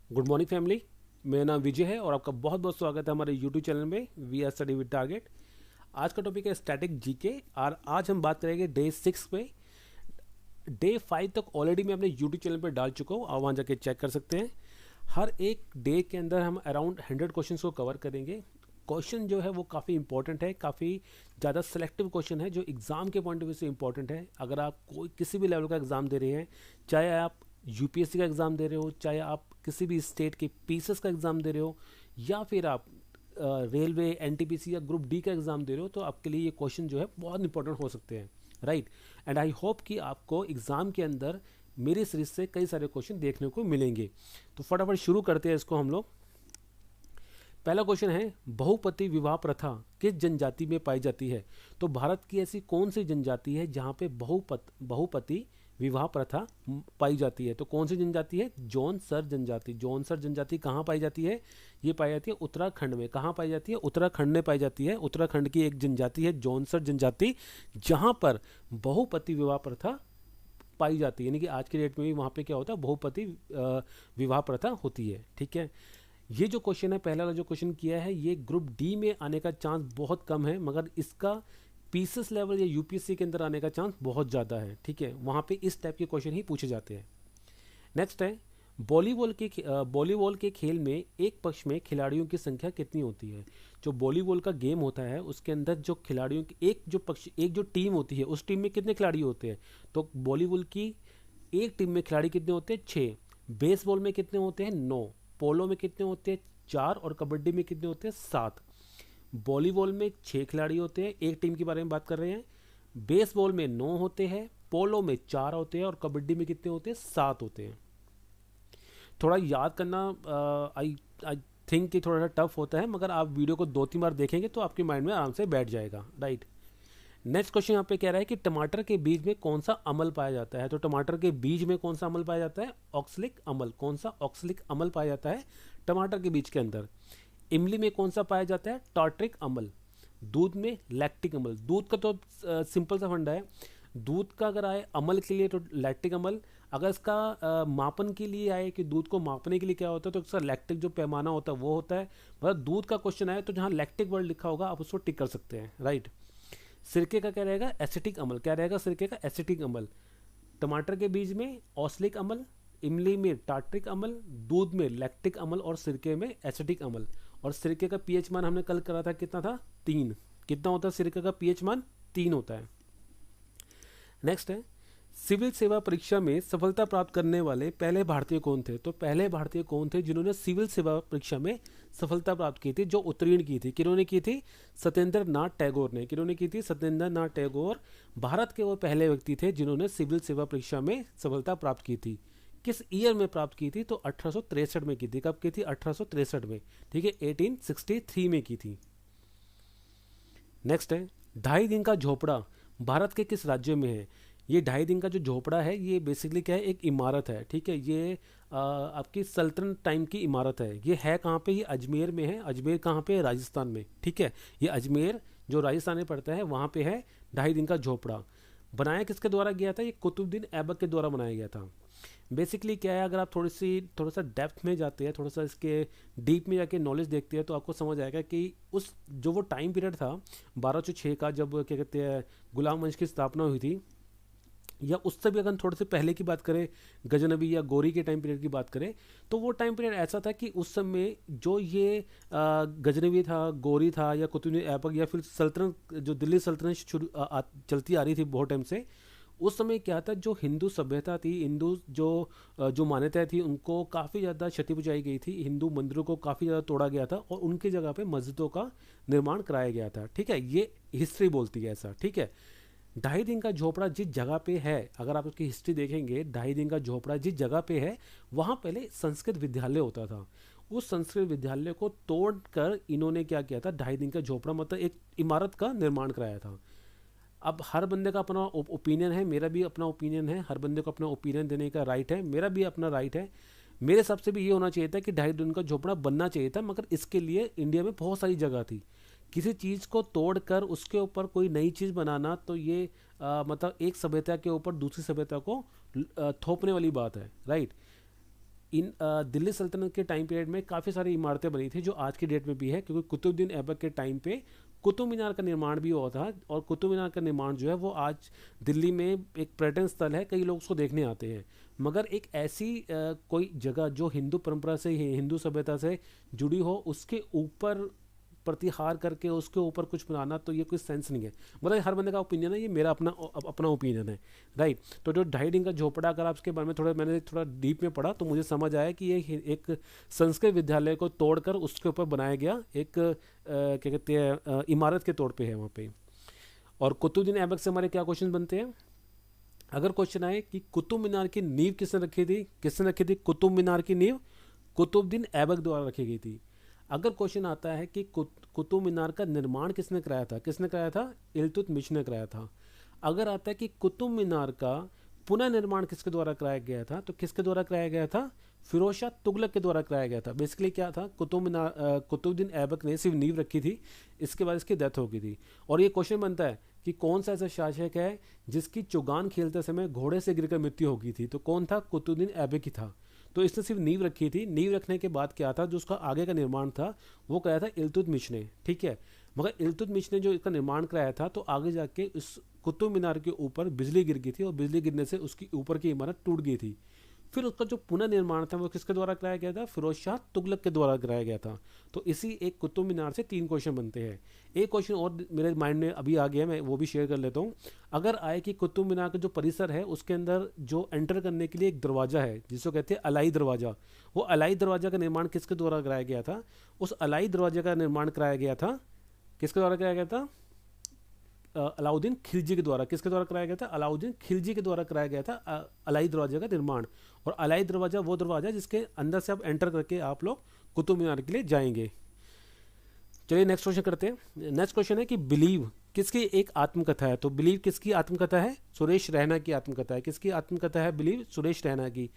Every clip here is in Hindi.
Good morning family. मेरा नाम विजय है और आपका बहुत बहुत स्वागत है हमारे यूट्यूब चैनल में we are study with target. आज का टॉपिक है स्टैटिक जीके और आज हम बात करेंगे डे 6 पे। डे 5 तक ऑलरेडी मैं अपने यूट्यूब चैनल पर डाल चुका हूँ, आप वहाँ जाके चेक कर सकते हैं। हर एक डे के अंदर हम अराउंड 100 क्वेश्चन को कवर करेंगे। क्वेश्चन जो है वो काफ़ी इंपॉर्टेंट है, काफ़ी ज़्यादा सेलेक्टिव क्वेश्चन है जो एग्ज़ाम के पॉइंट ऑफ व्यू से इंपॉर्टेंट है। अगर आप कोई किसी भी लेवल का एग्ज़ाम दे रहे हैं, चाहे आप यूपीएससी का एग्ज़ाम दे रहे हो, चाहे आप किसी भी स्टेट के पीसीएस का एग्ज़ाम दे रहे हो, या फिर आप रेलवे एनटीपीसी या ग्रुप डी का एग्ज़ाम दे रहे हो, तो आपके लिए ये क्वेश्चन जो है बहुत इंपॉर्टेंट हो सकते हैं। राइट। एंड आई होप कि आपको एग्ज़ाम के अंदर मेरी सीरीज से कई सारे क्वेश्चन देखने को मिलेंगे। तो फटाफट शुरू करते हैं इसको हम लोग। पहला क्वेश्चन है, बहुपति विवाह प्रथा किस जनजाति में पाई जाती है? तो भारत की ऐसी कौन सी जनजाति है जहाँ पे बहुपति विवाह प्रथा पाई जाती है? तो कौन सी जनजाति है? जौनसर जनजाति। जौनसर जनजाति कहाँ पाई जाती है? ये पाई जाती है उत्तराखंड में। कहाँ पाई जाती है? उत्तराखंड में पाई जाती है। उत्तराखंड की एक जनजाति है जौनसर जनजाति, जहाँ पर बहुपति विवाह प्रथा पाई जाती है। यानी कि आज के डेट में भी वहाँ पे क्या होता है, बहुपति विवाह प्रथा होती है। ठीक है। ये जो क्वेश्चन है, पहला वाला जो क्वेश्चन किया है, ये ग्रुप डी में आने का चांस बहुत कम है, मगर इसका पीसीएस लेवल या यूपीएससी के अंदर आने का चांस बहुत ज़्यादा है। ठीक है, वहाँ पे इस टाइप के क्वेश्चन ही पूछे जाते हैं। नेक्स्ट है, वॉलीबॉल के खेल में एक पक्ष में खिलाड़ियों की संख्या कितनी होती है? जो वॉलीबॉल का गेम होता है उसके अंदर जो खिलाड़ियों की एक जो टीम होती है, उस टीम में कितने खिलाड़ी होते हैं? तो वॉलीबॉल की एक टीम में खिलाड़ी कितने होते हैं? 6। बेसबॉल में कितने होते हैं? 9। पोलो में कितने होते हैं? 4। और कबड्डी में कितने होते हैं? 7। वॉलीबॉल में 6 खिलाड़ी होते हैं, एक टीम के बारे में बात कर रहे हैं। बेसबॉल में 9 होते हैं, पोलो में 4 होते हैं, और कबड्डी में कितने होते हैं? 7 होते हैं। थोड़ा याद करना आई आई थिंक कि थोड़ा सा टफ होता है, मगर आप वीडियो को 2-3 बार देखेंगे तो आपके माइंड में आराम से बैठ जाएगा। राइट। नेक्स्ट क्वेश्चन यहाँ पे कह रहा है कि टमाटर के बीज में कौन सा अम्ल पाया जाता है? तो टमाटर के बीज में कौन सा अम्ल पाया जाता है? ऑक्सलिक अम्ल। कौन सा? ऑक्सलिक अम्ल पाया जाता है टमाटर के बीज के अंदर। इमली में कौन सा पाया जाता है? टार्ट्रिक अम्ल। दूध में लैक्टिक अम्ल। दूध का तो सिंपल सा फंडा है, दूध का अगर आए अम्ल के लिए तो लैक्टिक अम्ल। अगर इसका मापन के लिए आए कि दूध को मापने के लिए क्या होता है, तो इसका लैक्टिक जो पैमाना होता है वो होता है। मतलब दूध का क्वेश्चन आए तो जहाँ लैक्टिक वर्ड लिखा होगा आप उसको टिक कर सकते हैं। राइट। सिरके का क्या रहेगा? एसिटिक अम्ल। क्या रहेगा सिरके का? एसिटिक अम्ल। टमाटर के बीज में ऑस्लिक अम्ल, इमली में टार्ट्रिक अम्ल, दूध में लैक्टिक अम्ल, और सिरके में एसिटिक अम्ल। और सिरके का पीएच मान हमने कल करा था, कितना था? 3। कितना होता है सिरके का पीएच मान? 3 होता है। नेक्स्ट है, सिविल सेवा परीक्षा में सफलता प्राप्त करने वाले पहले भारतीय कौन थे? तो पहले भारतीय कौन थे जिन्होंने सिविल सेवा परीक्षा में सफलता प्राप्त की थी, जो उत्तीर्ण की थी? किन्होंने की थी? सत्येंद्र नाथ टैगोर ने। किन्होंने की थी? सत्येंद्र नाथ टैगोर भारत के वो पहले व्यक्ति थे जिन्होंने सिविल सेवा परीक्षा में सफलता प्राप्त की थी। किस ईयर में प्राप्त की थी? तो 1863 में की थी। कब की थी? 1863 में। ठीक है, 1863 में की थी। नेक्स्ट है, ढाई दिन का झोपड़ा भारत के किस राज्य में है? ये ढाई दिन का जो झोपड़ा है ये बेसिकली क्या है? एक इमारत है। ठीक है, ये आपकी सल्तनत टाइम की इमारत है। ये है कहाँ पे? ये अजमेर में है। अजमेर कहाँ पे है? राजस्थान में। ठीक है, ये अजमेर जो राजस्थान में पड़ता है वहाँ पे है ढाई दिन का झोपड़ा। बनाया किसके द्वारा गया था? ये कुतुबुद्दीन ऐबक के द्वारा बनाया गया था। बेसिकली क्या है, अगर आप थोड़ा सा डेप्थ में जाते हैं, थोड़ा सा इसके डीप में जाके नॉलेज देखते हैं, तो आपको समझ आएगा कि उस जो वो टाइम पीरियड था 1206 का, जब क्या कहते हैं गुलाम वंश की स्थापना हुई थी, या उससे भी अगर थोड़े से पहले की बात करें, गजनबी या गोरी के टाइम पीरियड की बात करें, तो वो टाइम पीरियड ऐसा था कि उस समय जो ये गजनबी था, गोरी था, या कुतुब ऐबक, या फिर सल्तनत जो दिल्ली सल्तनत चलती आ रही थी बहुत टाइम से, उस समय क्या था, जो हिंदू सभ्यता थी, हिंदू जो मान्यताएं थी, उनको काफ़ी ज़्यादा क्षति पहुंचाई गई थी। हिंदू मंदिरों को काफ़ी ज़्यादा तोड़ा गया था और उनकी जगह पे मस्जिदों का निर्माण कराया गया था। ठीक है, ये हिस्ट्री बोलती है ऐसा। ठीक है, ढाई दिन का झोपड़ा जिस जगह पे है, अगर आप उसकी हिस्ट्री देखेंगे, ढाई दिन का झोपड़ा जिस जगह पे है वहाँ पहले संस्कृत विद्यालय होता था। उस संस्कृत विद्यालय को तोड़कर इन्होंने क्या किया था? ढाई दिन का झोपड़ा मतलब एक इमारत का निर्माण कराया था। अब हर बंदे का अपना ओपिनियन है, मेरा भी अपना ओपिनियन है, हर बंदे को अपना ओपिनियन देने का राइट है, मेरा भी अपना राइट है। मेरे हिसाब से भी ये होना चाहिए था कि ढाई दिन का झोपड़ा बनना चाहिए था, मगर इसके लिए इंडिया में बहुत सारी जगह थी। किसी चीज़ को तोड़कर उसके ऊपर कोई नई चीज़ बनाना, तो ये मतलब एक सभ्यता के ऊपर दूसरी सभ्यता को थोपने वाली बात है। राइट। दिल्ली सल्तनत के टाइम पीरियड में काफ़ी सारी इमारतें बनी थी जो आज की डेट में भी है, क्योंकि कुतुबुद्दीन ऐबक के टाइम पे कुतुब मीनार का निर्माण भी हुआ था। और कुतुब मीनार का निर्माण जो है वो आज दिल्ली में एक पर्यटन स्थल है, कई लोग उसको देखने आते हैं। मगर एक ऐसी कोई जगह जो हिंदू परंपरा से, हिंदू सभ्यता से जुड़ी हो, उसके ऊपर प्रतिहार करके उसके ऊपर कुछ बनाना, तो ये कोई सेंस नहीं है। मतलब हर बंदे का ओपिनियन है, ये मेरा अपना ओपिनियन है, राइट। तो जो ढाई दिन का झोपड़ा, अगर आप इसके बारे में मैंने थोड़ा डीप में पढ़ा तो मुझे समझ आया कि ये एक संस्कृत विद्यालय को तोड़कर उसके ऊपर बनाया गया एक क्या कहते हैं इमारत के तौर पे है वहाँ पे। और कुतुबुद्दीन ऐबक से हमारे क्या क्वेश्चन बनते हैं? अगर क्वेश्चन आए कि कुतुब मीनार की नींव किसने रखी थी, किसने रखी थी कुतुब मीनार की नींव? कुतुबुद्दीन ऐबक द्वारा रखी गई थी। अगर क्वेश्चन आता है कि कुतुब मीनार का निर्माण किसने कराया था, किसने कराया था? इल्तुतमिश ने कराया था। अगर आता है कि कुतुब मीनार का पुनर्निर्माण किसके द्वारा कराया गया था, तो किसके द्वारा कराया गया था? फिरोज शाह तुगलक के द्वारा कराया गया था। बेसिकली क्या था, कुतुबुद्दीन ऐबक ने सिर्फ नींव रखी थी, इसके बाद इसकी डेथ हो गई थी। और ये क्वेश्चन बनता है कि कौन सा ऐसा शासक है जिसकी चुगान खेलते समय घोड़े से गिरकर मृत्यु हो गई थी? तो कौन था? कुतुबुद्दीन ऐबक ही था। तो इसने सिर्फ नींव रखी थी। नींव रखने के बाद क्या था, जो उसका आगे का निर्माण था वो कराया था इल्तुतमिश ने, ठीक है। मगर इल्तुतमिश ने जो इसका निर्माण कराया था, तो आगे जाके इस कुतुब मीनार के ऊपर बिजली गिर गई थी और बिजली गिरने से उसकी ऊपर की इमारत टूट गई थी। फिर उसका जो पुनर्निर्माण था वो किसके द्वारा कराया गया था? फिरोज शाह तुगलक के द्वारा कराया गया था। तो इसी एक कुतुब मीनार से 3 क्वेश्चन बनते हैं। एक क्वेश्चन और मेरे माइंड में अभी आ गया, मैं वो भी शेयर कर लेता हूँ। अगर आए कि कुतुब मीनार का जो परिसर है उसके अंदर जो एंटर करने के लिए एक दरवाजा है जिसको कहते हैं अलाई दरवाजा, वो अलाई दरवाजा का निर्माण किसके द्वारा कराया गया था? उस अलाई दरवाजे का निर्माण कराया गया था, किसके द्वारा कराया गया था? अलाउद्दीन खिलजी के द्वारा। किसके द्वारा कराया गया था? अलाउद्दीन खिलजी के द्वारा कराया गया था अलाई दरवाजे का निर्माण। और अलाई दरवाजा वो दरवाजा जिसके अंदर से आप एंटर करके आप लोग कुतुब मीनार के लिए जाएंगे। चलिए नेक्स्ट क्वेश्चन करते हैं। नेक्स्ट क्वेश्चन है कि बिलीव किसकी एक आत्मकथा है? तो बिलीव किसकी आत्मकथा है? सुरेश रैना की आत्मकथा है। किसकी आत्मकथा है बिलीव? सुरेश रैना की।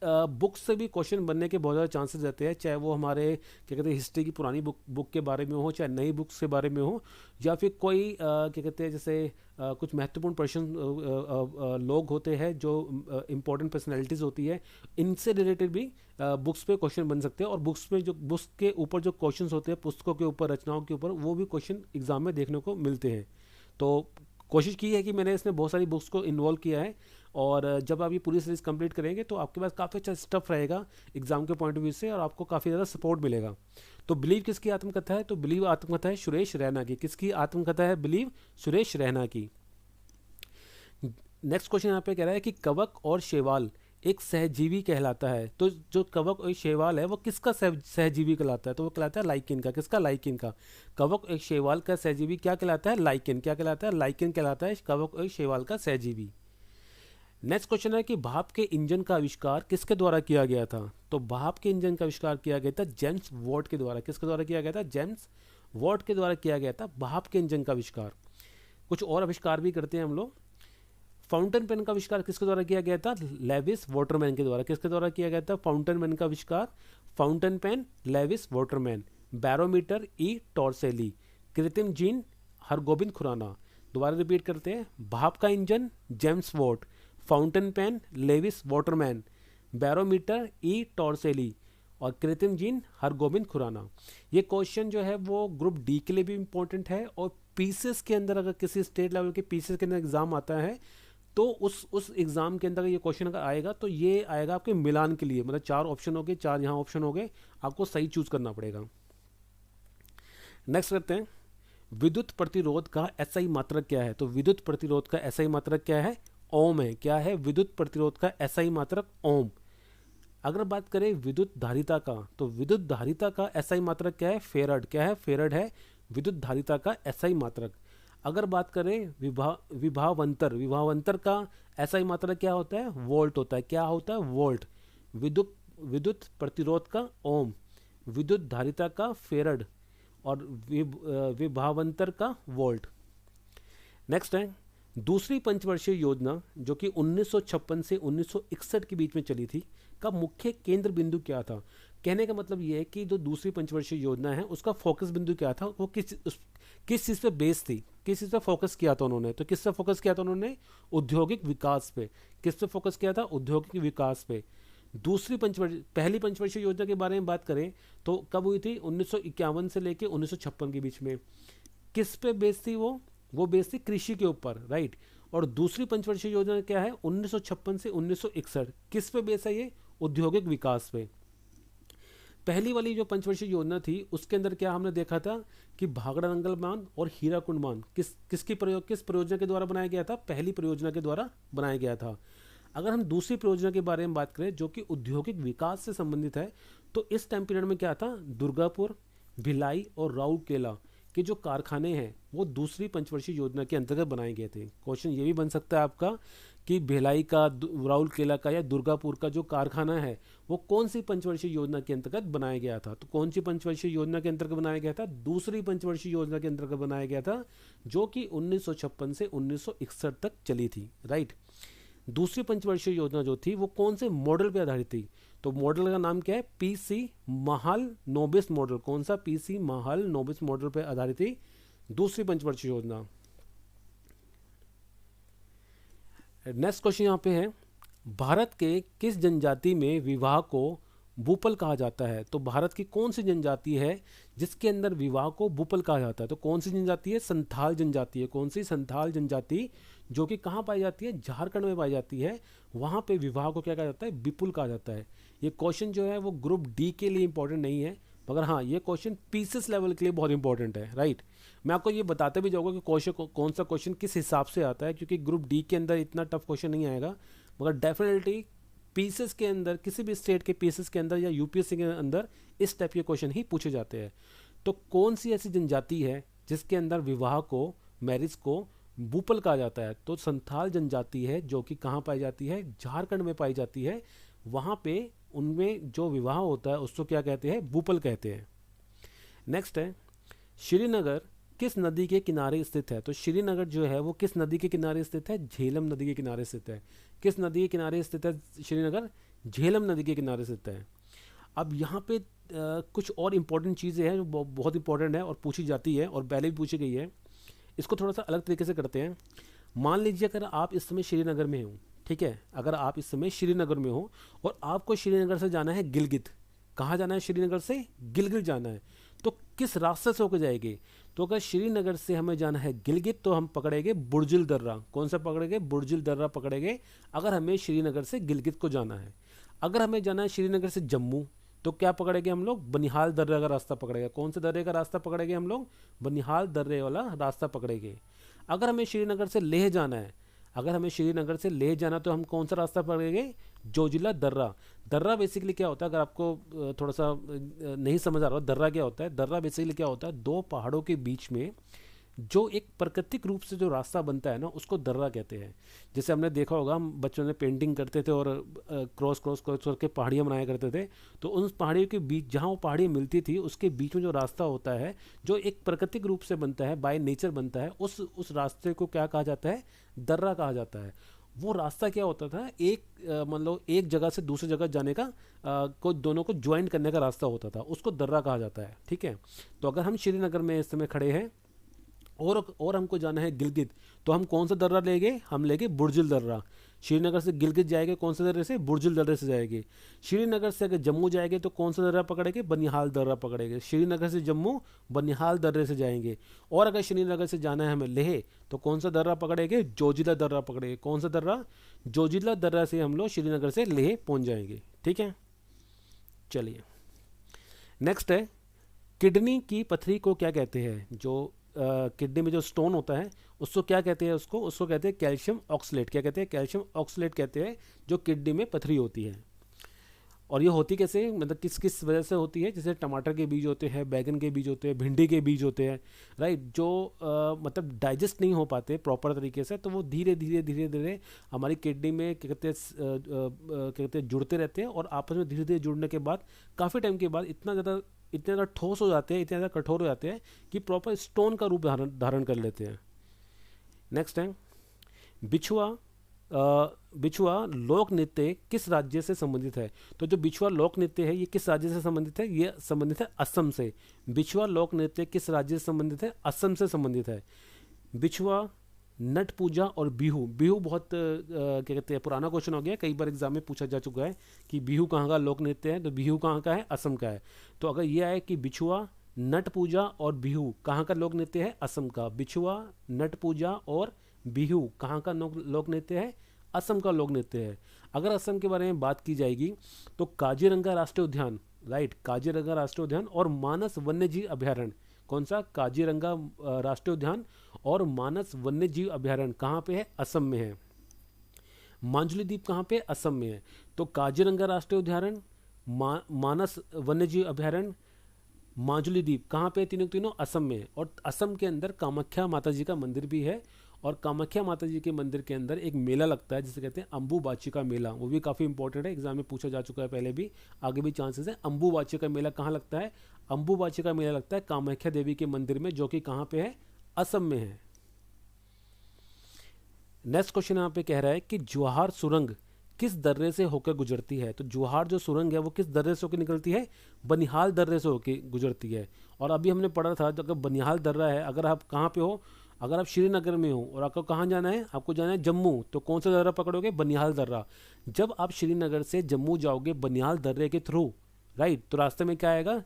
बुक से भी क्वेश्चन बनने के बहुत ज़्यादा चांसेस रहते हैं, चाहे वो हमारे क्या कहते हैं हिस्ट्री की पुरानी बुक के बारे में हो, चाहे नई बुक्स के बारे में हो, या फिर कोई क्या कहते हैं जैसे कुछ महत्वपूर्ण पर्सन लोग होते हैं जो इम्पोर्टेंट पर्सनैलिटीज़ होती है, इनसे रिलेटेड भी बुक्स पे क्वेश्चन बन सकते हैं। और बुक्स पे जो बुक्स के ऊपर जो क्वेश्चन होते हैं, पुस्तकों के ऊपर, रचनाओं के ऊपर, वो भी क्वेश्चन एग्जाम में देखने को मिलते हैं। तो कोशिश की है कि मैंने इसमें बहुत सारी बुक्स को इन्वॉल्व किया है, और जब आप ये पूरी सीरीज कंप्लीट करेंगे तो आपके पास काफ़ी अच्छा स्टफ रहेगा एग्जाम के पॉइंट ऑफ व्यू से, और आपको काफ़ी ज़्यादा सपोर्ट मिलेगा। तो बिलीव किसकी आत्मकथा है? तो बिलीव आत्मकथा है सुरेश रैना की। किसकी आत्मकथा है बिलीव? सुरेश रैना की। नेक्स्ट क्वेश्चन यहाँ पे कह रहा है कि कवक और शैवाल एक सहजीवी कहलाता है। तो जो कवक और शैवाल है वो किसका सहजीवी कहलाता है? तो वो कहलाता है लाइकेन का। किसका? लाइकेन का। कवक और शैवाल का सहजीवी क्या कहलाता है? लाइकेन। क्या कहलाता है? लाइकेन कहलाता है कवक और शैवाल का सहजीवी। नेक्स्ट क्वेश्चन है कि भाप के इंजन का आविष्कार किसके द्वारा किया गया था? तो भाप के इंजन का आविष्कार किया गया था जेम्स वॉट के द्वारा। किसके द्वारा किया गया था? जेम्स वॉट के द्वारा किया गया था भाप के इंजन का आविष्कार। कुछ और आविष्कार भी करते हैं हम लोग। फाउंटेन पेन का आविष्कार किसके द्वारा किया गया था? लेविस वाटरमैन के द्वारा। किसके द्वारा किया गया था फाउंटेन पेन का आविष्कार? Fountain pen, Lewis Waterman. Barometer, E Torricelli. कृत्रिम जीन, हरगोबिंद खुराना। दोबारा रिपीट करते हैं। भाप का engine, James Watt. Fountain pen, Lewis Waterman. Barometer, E Torricelli. और कृत्रिम जीन, हरगोबिंद खुराना। ये क्वेश्चन जो है वो ग्रुप डी के लिए भी इंपॉर्टेंट है, और पीसेस के अंदर अगर किसी स्टेट लेवल के पीसेस के अंदर एग्जाम आता है तो उस एग्जाम के अंदर ये क्वेश्चन अगर आएगा तो ये आएगा आपके मिलान के लिए। मतलब 4 ऑप्शन हो गए, 4 यहाँ ऑप्शन हो गए, आपको सही चूज करना पड़ेगा। नेक्स्ट करते हैं, विद्युत प्रतिरोध का एसआई मात्रक क्या है? तो विद्युत प्रतिरोध का एसआई मात्रक क्या है? ओम है। क्या है? विद्युत प्रतिरोध का एसआई मात्रक ओम। अगर बात करें विद्युत धारिता का, तो विद्युत धारिता का एसआई मात्रक क्या है? फेरड। क्या है? फेरड है विद्युत धारिता का एसआई मात्रक। अगर बात करें विभवांतर का एसआई मात्रक क्या होता है? वोल्ट होता है। क्या होता है? वोल्ट। विद्युत प्रतिरोध का ओम, विद्युत धारिता का फेरड, और विभवांतर का वोल्ट। नेक्स्ट है दूसरी पंचवर्षीय योजना जो कि 1956 से 1961 के बीच में चली थी, का मुख्य केंद्र बिंदु क्या था? कहने का मतलब ये है कि जो दूसरी पंचवर्षीय योजना है उसका फोकस बिंदु क्या था? वो किस चीज़ पे बेस थी, किस चीज़ पे फोकस किया था उन्होंने? तो किस पे फोकस किया था उन्होंने? औद्योगिक विकास पे। किस पे फोकस किया था? औद्योगिक विकास पे। पहली पंचवर्षीय योजना के बारे में बात करें तो कब हुई थी? 1951 से लेके 1956 के बीच में। किस पे बेस थी वो बेस थी कृषि के ऊपर, राइट। और दूसरी पंचवर्षीय योजना क्या है? 1956 से 1961। किस पे बेस है ये? औद्योगिक विकास पे। पहली वाली जो पंचवर्षीय योजना थी उसके अंदर क्या हमने देखा था कि भाखड़ा नंगल बांध और हीराकुंड बांध किस परियोजना के द्वारा बनाया गया था? पहली परियोजना के द्वारा बनाया गया था। अगर हम दूसरी परियोजना के बारे में बात करें जो कि औद्योगिक विकास से संबंधित है, तो इस टाइम पीरियड में क्या था? दुर्गापुर, भिलाई और राउरकेला के जो कारखाने हैं वो दूसरी पंचवर्षीय योजना के अंतर्गत बनाए गए थे। क्वेश्चन ये भी बन सकता है आपका कि भिलाई का, राउरकेला का या दुर्गापुर का जो कारखाना है वो कौन सी पंचवर्षीय योजना के अंतर्गत बनाया गया था? तो कौन सी पंचवर्षीय योजना के अंतर्गत बनाया गया था? दूसरी पंचवर्षीय योजना के अंतर्गत बनाया गया था, जो कि 1956 से 1961 तक चली थी, राइट। दूसरी पंचवर्षीय योजना जो थी वो कौन से मॉडल पे आधारित थी? तो मॉडल का नाम क्या है? PC Mahal नोबिस model. कौन सा? पीसी महाल नोबिस मॉडल पे आधारित थी दूसरी पंचवर्षीय योजना। नेक्स्ट क्वेश्चन यहाँ पे है, भारत के किस जनजाति में विवाह को भूपल कहा जाता है? तो भारत की कौन सी जनजाति है जिसके अंदर विवाह को भूपल कहा जाता है? तो कौन सी जनजाति है? संथाल जनजाति है। कौन सी? संथाल जनजाति, जो कि कहाँ पाई जाती है? झारखंड में पाई जाती है। वहाँ पे विवाह को क्या कहा जाता है? विपुल कहा जाता है। ये क्वेश्चन जो है वो ग्रुप डी के लिए इंपॉर्टेंट नहीं है, मगर हाँ ये क्वेश्चन पीसीएस लेवल के लिए बहुत इंपॉर्टेंट है, राइट। मैं आपको ये बताते भी जाऊँगा कि क्वेश्चन कौन सा क्वेश्चन किस हिसाब से आता है, क्योंकि ग्रुप डी के अंदर इतना टफ क्वेश्चन नहीं आएगा, मगर डेफिनेटली पीसेस के अंदर, किसी भी स्टेट के पीसेस के अंदर या यूपीएससी के अंदर इस टाइप के क्वेश्चन ही पूछे जाते हैं। तो कौन सी ऐसी जनजाति है जिसके अंदर विवाह को, मैरिज को भूपल कहा जाता है? तो संथाल जनजाति है, जो कि कहाँ पाई जाती है? झारखंड में पाई जाती है। वहाँ पे उनमें जो विवाह होता है उसको क्या कहते हैं? भूपल कहते हैं। नेक्स्ट है, श्रीनगर किस नदी के किनारे स्थित है? तो श्रीनगर जो है वो किस नदी के किनारे स्थित है? झेलम नदी के किनारे स्थित है। किस नदी के किनारे स्थित है श्रीनगर? झेलम नदी के किनारे स्थित है। अब यहाँ पे कुछ और इम्पोर्टेंट चीज़ें हैं जो बहुत इंपॉर्टेंट है और पूछी जाती है और पहले भी पूछी गई है। इसको थोड़ा सा अलग तरीके से करते हैं। मान लीजिए अगर आप इस समय श्रीनगर में हो, ठीक है, अगर आप इस समय श्रीनगर में हो और आपको श्रीनगर से जाना है गिलगित। कहाँ जाना है? श्रीनगर से गिलगित जाना है। तो किस रास्ते से होकर जाएंगे? तो अगर श्रीनगर से हमें जाना है गिलगित तो हम पकड़ेंगे बुर्जिल दर्रा। कौन सा पकड़ेंगे? बुर्जिल दर्रा पकड़ेंगे, अगर हमें श्रीनगर से गिलगित को जाना है। अगर हमें जाना है श्रीनगर से जम्मू तो क्या पकड़ेंगे हम लोग? बनिहाल दर्रे का रास्ता पकड़ेंगे। कौन से दर्रे का रास्ता पकड़ेंगे हम लोग? बनिहाल दर्रे वाला रास्ता पकड़ेंगे। अगर हमें श्रीनगर से लेह जाना है, अगर हमें श्रीनगर से लेह जाना तो हम कौन सा रास्ता पकड़ेंगे? जोजिला दर्रा। दर्रा बेसिकली क्या होता है, अगर आपको थोड़ा सा नहीं समझ आ रहा हो दर्रा क्या होता है, दर्रा बेसिकली क्या होता है? दो पहाड़ों के बीच में जो एक प्राकृतिक रूप से जो रास्ता बनता है ना, उसको दर्रा कहते हैं। जैसे हमने देखा होगा, हम बच्चों ने पेंटिंग करते थे और क्रॉस क्रॉस क्रॉस करके पहाड़ियाँ बनाया करते थे, तो उन पहाड़ियों के बीच जहाँ वो पहाड़ियाँ मिलती थी उसके बीच में जो रास्ता होता है जो एक प्राकृतिक रूप से बनता है, बाय नेचर बनता है, उस रास्ते को क्या कहा जाता है? दर्रा कहा जाता है। वो रास्ता क्या होता था? मतलब एक जगह से दूसरी जगह जाने का, को दोनों को ज्वाइंट करने का रास्ता होता था, उसको दर्रा कहा जाता है, ठीक है। तो अगर हम श्रीनगर में इस समय खड़े हैं और हमको जाना है गिलगित, तो हम कौन सा दर्रा लेंगे? हम लेंगे बुर्जिल दर्रा। श्रीनगर से गिलगित जाएंगे कौन से दर्रे से? बुर्जिल दर्रे से जाएंगे। श्रीनगर से अगर जम्मू जाएंगे तो कौन सा दर्रा पकड़ेंगे? बनिहाल दर्रा पकड़ेंगे। श्रीनगर से जम्मू बनिहाल दर्रे से जाएंगे। और अगर श्रीनगर से जाना है हमें लेह तो कौन सा दर्रा पकड़ेंगे? जोजिला दर्रा पकड़ेंगे। कौन सा दर्रा? जोजिला दर्रा से हम लोग श्रीनगर से लेह पहुँच जाएंगे, ठीक है। चलिए नेक्स्ट है, किडनी की पथरी को क्या कहते हैं? जो किडनी में जो स्टोन होता है उसको क्या कहते हैं? उसको कहते हैं कैल्शियम ऑक्सलेट। क्या कहते हैं? कैल्शियम ऑक्सलेट कहते हैं, जो किडनी में पथरी होती है। और ये होती कैसे, मतलब किस किस वजह से होती है? जैसे टमाटर के बीज होते हैं, बैगन के बीज होते हैं, भिंडी के बीज होते हैं, राइट, जो मतलब डाइजेस्ट नहीं हो पाते प्रॉपर तरीके से, तो वो धीरे धीरे धीरे धीरे हमारी किडनी में क्या कहते हैं जुड़ते रहते हैं, और आपस में धीरे धीरे जुड़ने के बाद काफ़ी टाइम के बाद इतने ज़्यादा ठोस हो जाते हैं, इतने ज़्यादा कठोर हो जाते हैं कि प्रॉपर स्टोन का रूप धारण कर लेते हैं। नेक्स्ट है, बिछुआ लोक नृत्य किस राज्य से संबंधित है? तो जो बिछुआ लोक नृत्य है ये किस राज्य से संबंधित है? ये संबंधित है असम से। बिछुआ लोक नृत्य किस राज्य से संबंधित है? असम से संबंधित है। बिछुआ नट पूजा और बिहू। बिहू बहुत क्या कहते हैं पुराना क्वेश्चन हो गया, कई बार एग्जाम में पूछा जा चुका है कि बिहू कहाँ का लोक नृत्य है, तो बिहू कहाँ का है, असम का है। तो अगर ये आए कि बिछुआ, नट पूजा और बिहू कहाँ का लोक नृत्य है, असम का। बिछुआ, नट पूजा और बिहू कहाँ का लोक नृत्य है, असम का लोक नृत्य है। अगर असम के बारे में बात की जाएगी तो काजीरंगा राष्ट्रीय उद्यान, राइट, काजीरंगा राष्ट्रीय उद्यान और मानस वन्यजीव अभयारण्य, कौन सा, काजीरंगा राष्ट्रीय उद्यान और मानस वन्यजीव अभयारण्य कहाँ पे है, असम में है। मांजुली द्वीप कहाँ पे, असम में है। तो काजीरंगा राष्ट्रीय उद्यान, मानस वन्यजीव अभयारण्य, माजुली द्वीप कहाँ पे, तीनों तीनों असम में है। और असम के अंदर कामाख्या माता जी का मंदिर भी है, और कामाख्या माता जी के मंदिर के अंदर एक मेला लगता है जिसे कहते हैं अम्बुबाची का मेला, वो भी काफ़ी इंपॉर्टेंट है, एग्जाम में पूछा जा चुका है पहले भी, आगे भी चांसेस है। अम्बुबाची का मेला कहाँ लगता है, अम्बुबाची का मेला लगता है कामाख्या देवी के मंदिर में, जो कि कहाँ पे है, असम में है। नेक्स्ट क्वेश्चन यहाँ पे कह रहा है कि जवाहर सुरंग किस दर्रे से होकर गुजरती है। तो जवाहर जो सुरंग है वो किस दर्रे से होकर निकलती है, बनिहाल दर्रे से होकर गुजरती है। और अभी हमने पढ़ा था, तो अगर बनिहाल दर्रा है, अगर आप कहाँ पे हो, अगर आप श्रीनगर में हो और आपको कहाँ जाना है, आपको जाना है जम्मू, तो कौन सा दर्रा पकड़ोगे, बनिहाल दर्रा। जब आप श्रीनगर से जम्मू जाओगे बनिहाल दर्रे के थ्रू, राइट, तो रास्ते में क्या आएगा,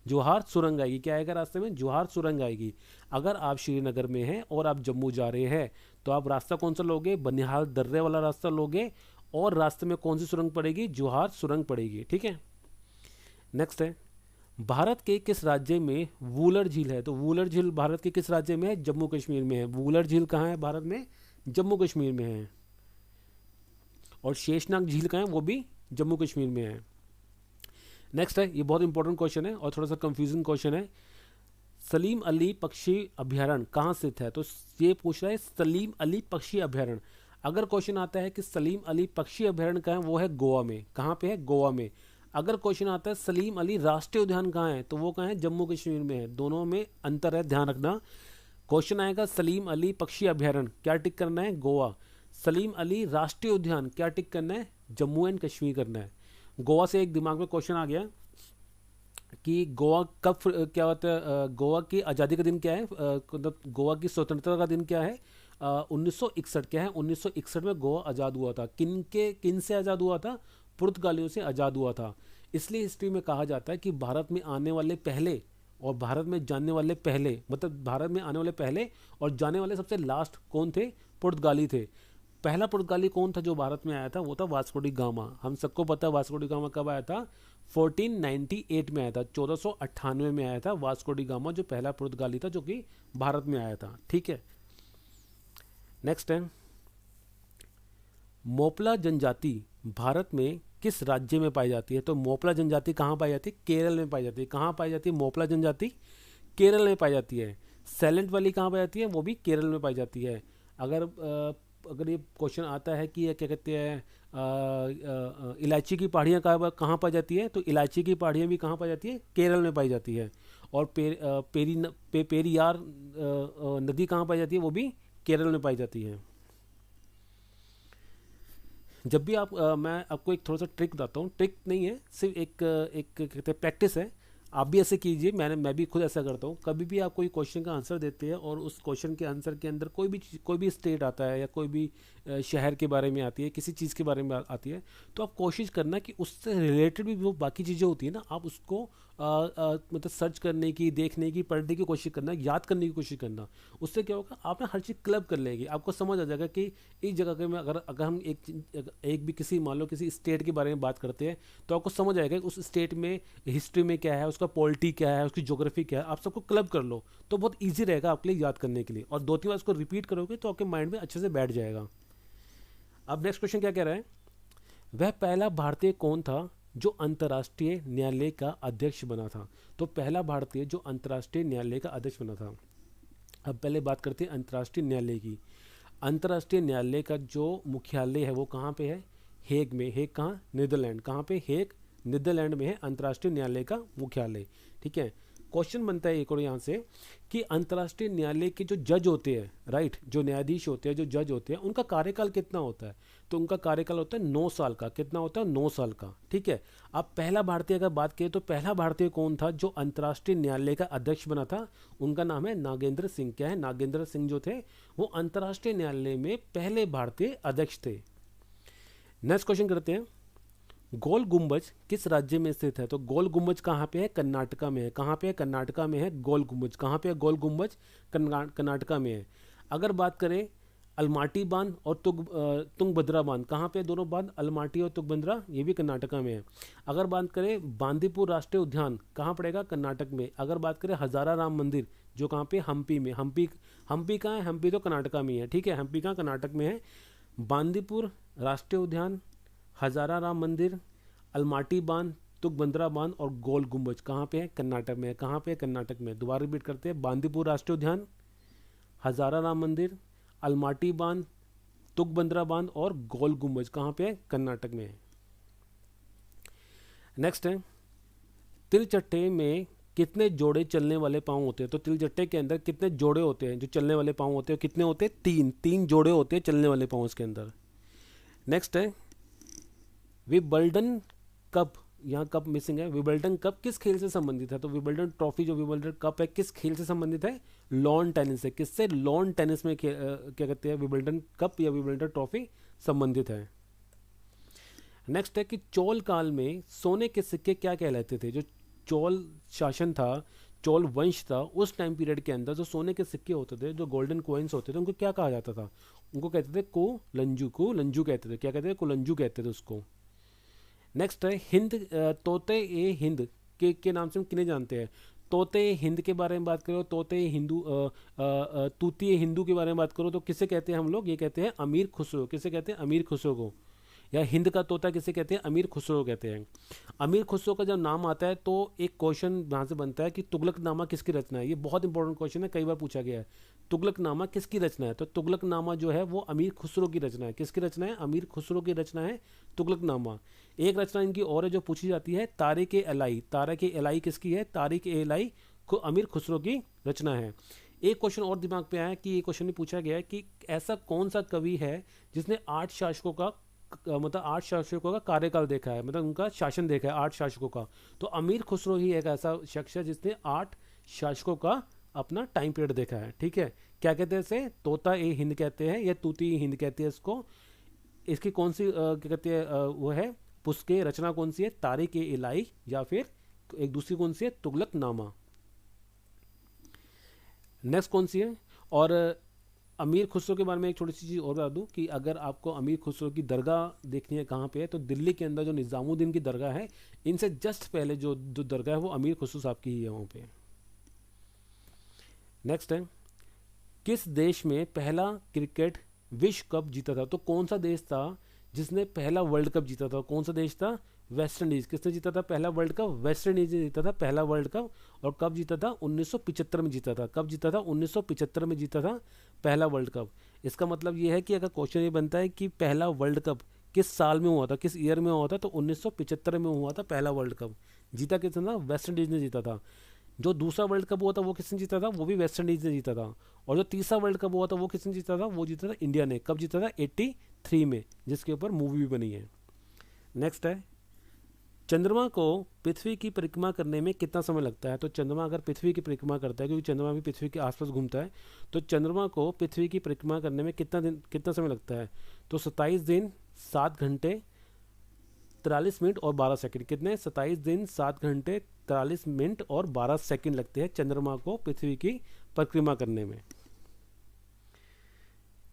जवाहर सुरंग आएगी। क्या आएगा रास्ते में, जवाहर सुरंग आएगी। अगर आप श्रीनगर में हैं और आप जम्मू जा रहे हैं तो आप रास्ता कौन सा लोगे, बनिहाल दर्रे वाला रास्ता लोगे, और रास्ते में कौन सी सुरंग पड़ेगी, जवाहर सुरंग पड़ेगी। ठीक है। नेक्स्ट है, भारत के किस राज्य में वूलर झील है। तो वूलर झील भारत के किस राज्य में है, जम्मू कश्मीर में है। वूलर झील कहाँ है, भारत में, जम्मू कश्मीर में है। और शेषनाग झील कहाँ है, वो भी जम्मू कश्मीर में है। नेक्स्ट है, ये बहुत इंपॉर्टेंट क्वेश्चन है और थोड़ा सा कंफ्यूजिंग क्वेश्चन है। सलीम अली पक्षी अभयारण्य कहाँ स्थित है। तो ये पूछ रहा है सलीम अली पक्षी अभयारण्य। अगर क्वेश्चन आता है कि सलीम अली पक्षी अभयारण्य कहाँ है, वो है गोवा में। कहाँ पे है, गोवा में। अगर क्वेश्चन आता है सलीम अली राष्ट्रीय उद्यान कहाँ है, तो वो कहाँ है, जम्मू कश्मीर में है। दोनों में अंतर है, ध्यान रखना। क्वेश्चन आएगा सलीम अली पक्षी अभयारण्य, क्या टिक करना है, गोवा। सलीम अली राष्ट्रीय उद्यान क्या टिक करना है, जम्मू एंड कश्मीर करना है। गोवा से एक दिमाग में क्वेश्चन आ गया कि गोवा कब क्या होता है, गोवा की आज़ादी का दिन क्या है, मतलब गोवा की स्वतंत्रता का दिन क्या है, 1961। क्या है, 1961 में गोवा आज़ाद हुआ था। किन से आज़ाद हुआ था, पुर्तगालियों से आज़ाद हुआ था। इसलिए हिस्ट्री में कहा जाता है कि भारत में आने वाले पहले और भारत में जाने वाले पहले, मतलब भारत में आने वाले पहले और जाने वाले सबसे लास्ट कौन थे, पुर्तगाली थे। पहला पुर्तगाली कौन था जो भारत में आया था, वो था वास्को डी गामा। हम सबको पता है वास्को डी गामा कब आया था, 1498 में आया था, 1498 में आया था वास्को डी गामा, जो पहला पुर्तगाली था जो कि भारत में आया था। ठीक है। नेक्स्ट है, मोपला जनजाति भारत में किस राज्य में पाई जाती है। तो मोपला जनजाति कहाँ पाई जाती है, केरल में पाई जाती है। कहाँ पाई जाती है मोपला जनजाति, केरल में पाई जाती है। साइलेंट वैली कहाँ पाई जाती है, वो भी केरल में पाई जाती है। अगर ये क्वेश्चन आता है कि क्या कहते हैं इलायची की पहाड़ियाँ कहाँ पाई जाती है, तो इलायची की पहाड़ियाँ भी कहाँ पाई जाती है, केरल में पाई जाती है। और पेरियार नदी कहाँ पाई जाती है, वो भी केरल में पाई जाती है। जब भी आप मैं आपको एक थोड़ा सा ट्रिक बताता हूँ, ट्रिक नहीं है, सिर्फ एक कहते हैं प्रैक्टिस है। आप भी ऐसे कीजिए, मैं भी खुद ऐसा करता हूँ। कभी भी आप कोई क्वेश्चन का आंसर देते हैं और उस क्वेश्चन के आंसर के अंदर कोई भी स्टेट आता है या कोई भी शहर के बारे में आती है, किसी चीज़ के बारे में आती है, तो आप कोशिश करना कि उससे रिलेटेड भी वो बाकी चीज़ें होती है ना, आप उसको मतलब सर्च करने की, देखने की, पढ़ने की कोशिश करना, याद करने की कोशिश करना। उससे क्या होगा, आप ना हर चीज़ क्लब कर लेंगे, आपको समझ आ जाएगा कि इस जगह के में अगर हम एक भी किसी मान लो किसी स्टेट के बारे में बात करते हैं, तो आपको समझ आएगा कि उस स्टेट में हिस्ट्री में क्या है, उसका पॉलिटी क्या है, उसकी ज्योग्राफी क्या है। आप सबको क्लब कर लो तो बहुत ईजी रहेगा आपके लिए याद करने के लिए, और 2-3 बार उसको रिपीट करोगे तो आपके माइंड में अच्छे से बैठ जाएगा। अब नेक्स्ट क्वेश्चन क्या कह रहा है, वह पहला भारतीय कौन था जो अंतर्राष्ट्रीय न्यायालय का अध्यक्ष बना था। तो पहला भारतीय जो अंतर्राष्ट्रीय न्यायालय का अध्यक्ष बना था। अब पहले बात करते हैं अंतर्राष्ट्रीय न्यायालय की। अंतर्राष्ट्रीय न्यायालय का जो मुख्यालय है वो कहाँ पे है, हेग में। हेग कहाँ, नीदरलैंड। कहाँ पे, हेग नीदरलैंड में है अंतर्राष्ट्रीय न्यायालय का मुख्यालय। ठीक है। क्वेश्चन बनता है एक और यहाँ से कि अंतर्राष्ट्रीय न्यायालय के जो जज होते हैं, राइट, जो न्यायाधीश होते हैं, जो जज होते हैं, उनका कार्यकाल कितना होता है? तो उनका कार्यकाल होता है 9 साल का। कितना होता है? 9 साल का। ठीक है। अब पहला भारतीय अगर बात करें तो पहला भारतीय कौन था जो अंतर्राष्ट्रीय न्यायालय का अध्यक्ष बना था? उनका नाम है नागेंद्र सिंह। क्या है? नागेंद्र सिंह जो थे वो अंतर्राष्ट्रीय न्यायालय में पहले भारतीय अध्यक्ष थे। नेक्स्ट क्वेश्चन करते हैं, गोल गुम्बज किस राज्य में स्थित है? तो गोल गुम्बज कहाँ पे है? कर्नाटका में है। कहाँ पे है? कर्नाटका में है गोल गुम्बज। कहाँ पे है गोल गुम्बज? कर्नाटका में है। अगर बात करें अलमाटी बांध और तुंगभद्रा बांध, कहाँ पे दोनों बांध? अलमाटी और तुंगभद्रा, ये भी कर्नाटका में है। अगर बात करें बांदीपुर राष्ट्रीय उद्यान, कहाँ पड़ेगा? कर्नाटक में। अगर बात करें हजारा राम मंदिर जो कहाँ पे? हम्पी में। हम्पी कहाँ है? हम्पी तो कर्नाटका में है। ठीक है, हम्पी कहाँ? कर्नाटक में है। बांदीपुर राष्ट्रीय उद्यान, हजारा राम मंदिर, अलमाटी बांध, तुंगभद्रा बांध और गोल गुम्बज कहाँ पे है? कर्नाटक में है। कहाँ पे है? कर्नाटक में। दोबारा रिपीट करते हैं, बांदीपुर राष्ट्रीय उद्यान, हजारा राम मंदिर, अलमाटी बांध, तुंगभद्रा बांध और गोल गुम्बज कहाँ पे है? कर्नाटक में है। नेक्स्ट है, तिलचट्टे में कितने जोड़े चलने वाले पांव होते हैं? तो तिलचट्टे के अंदर कितने जोड़े होते हैं जो चलने वाले पांव होते हैं? कितने होते हैं? 3 जोड़े होते हैं चलने वाले पांव उसके अंदर। नेक्स्ट है, विंबलडन कप, यहाँ कप मिसिंग है। विंबलडन कप किस खेल से संबंधित है? तो विंबलडन ट्रॉफी जो विंबलडन कप है किस खेल से संबंधित है? लॉन टेनिस से। किससे? लॉन टेनिस में क्या कहते हैं? विंबलडन कप या विंबलडन ट्रॉफी संबंधित है। नेक्स्ट है कि चोल काल में सोने के सिक्के क्या कहलाते थे? जो चोल शासन था, चोल वंश था, उस टाइम पीरियड के अंदर जो सोने के सिक्के होते थे, जो गोल्डन कॉइन्स होते थे, उनको क्या कहा जाता था? उनको कहते थे कुलंजू। कुलंजू कहते थे। क्या कहते थे? कुलंजू कहते थे उसको। नेक्स्ट है हिंद, तोते ए हिंद के नाम से हम किन्हें जानते हैं? तोते हिंद के बारे में बात करो, तोते हिंदू, तूती हिंदू के बारे में बात करो तो किसे कहते हैं हम लोग? ये कहते हैं अमीर खुसरो। किसे कहते हैं? अमीर खुसरो को। या हिंद का तोता किसे कहते हैं? अमीर खुसरो कहते हैं। अमीर खुसरो का जब नाम आता है तो एक क्वेश्चन यहाँ से बनता है कि तुगलकनामा किसकी रचना है? ये बहुत इंपॉर्टेंट क्वेश्चन है, कई बार पूछा गया है। तुगलकनामा किसकी रचना है? तो तुगलकनामा जो है वो अमीर खुसरो की रचना है। किसकी रचना है? अमीर खुसरो की रचना है तुगलकनामा। एक रचना इनकी और है जो पूछी जाती है, तारिक ए एलाई। तारिक ए एलाई किसकी है? तारिक ए एलाई को अमीर खुसरो की रचना है। एक क्वेश्चन और दिमाग पे आया कि ये क्वेश्चन भी पूछा गया है कि ऐसा कौन सा कवि है जिसने 8 शासकों का मतलब 8 शासकों का कार्यकाल देखा है, मतलब उनका शासन देखा है 8 शासकों का? तो अमीर खुसरो ही एक ऐसा शख्स है जिसने 8 शासकों का अपना टाइम पीरियड देखा है। ठीक है, क्या कहते हैं इसे? तोता ए हिंद कहते हैं या तूती हिंद कहते हैं इसको। इसकी कौन सी क्या कहते हैं वो है पुस्तकें, रचना कौन सी है? तारिक ए इलाई या फिर एक दूसरी कौन सी है? तुगलकनामा। नेक्स्ट कौन सी है? और अमीर खुसरो के बारे में एक छोटी सी चीज़ और बता दूं कि अगर आपको अमीर खुसरो की दरगाह देखनी है कहाँ पे है, तो दिल्ली के अंदर जो निज़ामुद्दीन की दरगाह है, इनसे जस्ट पहले जो दरगाह है वो अमीर खुसरो साहब की ही है वहाँ पे। नेक्स्ट है, किस देश में पहला क्रिकेट विश्व कप जीता था? तो कौन सा देश था जिसने पहला वर्ल्ड कप जीता था? कौन सा देश था? West Indies. किसने जीता था पहला वर्ल्ड कप? वेस्ट इंडीज ने जीता था पहला वर्ल्ड कप। और कब जीता था? 1975 में जीता था। कब जीता था? 1975 में जीता था पहला वर्ल्ड कप। इसका मतलब ये है कि अगर क्वेश्चन ये बनता है कि पहला वर्ल्ड कप किस साल में हुआ था, किस ईयर में हुआ था, तो 1975 में हुआ था पहला वर्ल्ड कप। जीता किसने था? वेस्ट इंडीज ने जीता था। जो दूसरा वर्ल्ड कप हुआ था वो किसने जीता था? वो भी वेस्ट इंडीज ने जीता था। और जो तीसरा वर्ल्ड कप हुआ था वो किसने जीता था? वो जीता था इंडिया ने। कब जीता था? 83 में, जिसके ऊपर मूवी भी बनी है। नेक्स्ट है, चंद्रमा को पृथ्वी की परिक्रमा करने में कितना समय लगता है? तो चंद्रमा अगर पृथ्वी की परिक्रमा करता है, क्योंकि चंद्रमा भी पृथ्वी के आसपास घूमता है, तो चंद्रमा को पृथ्वी की परिक्रमा करने में कितना समय लगता है? तो 27 दिन 7 घंटे 43 मिनट और 12 सेकंड। कितने? 27 दिन 7 घंटे 43 मिनट और 12 सेकंड लगते हैं चंद्रमा को पृथ्वी की परिक्रमा करने में।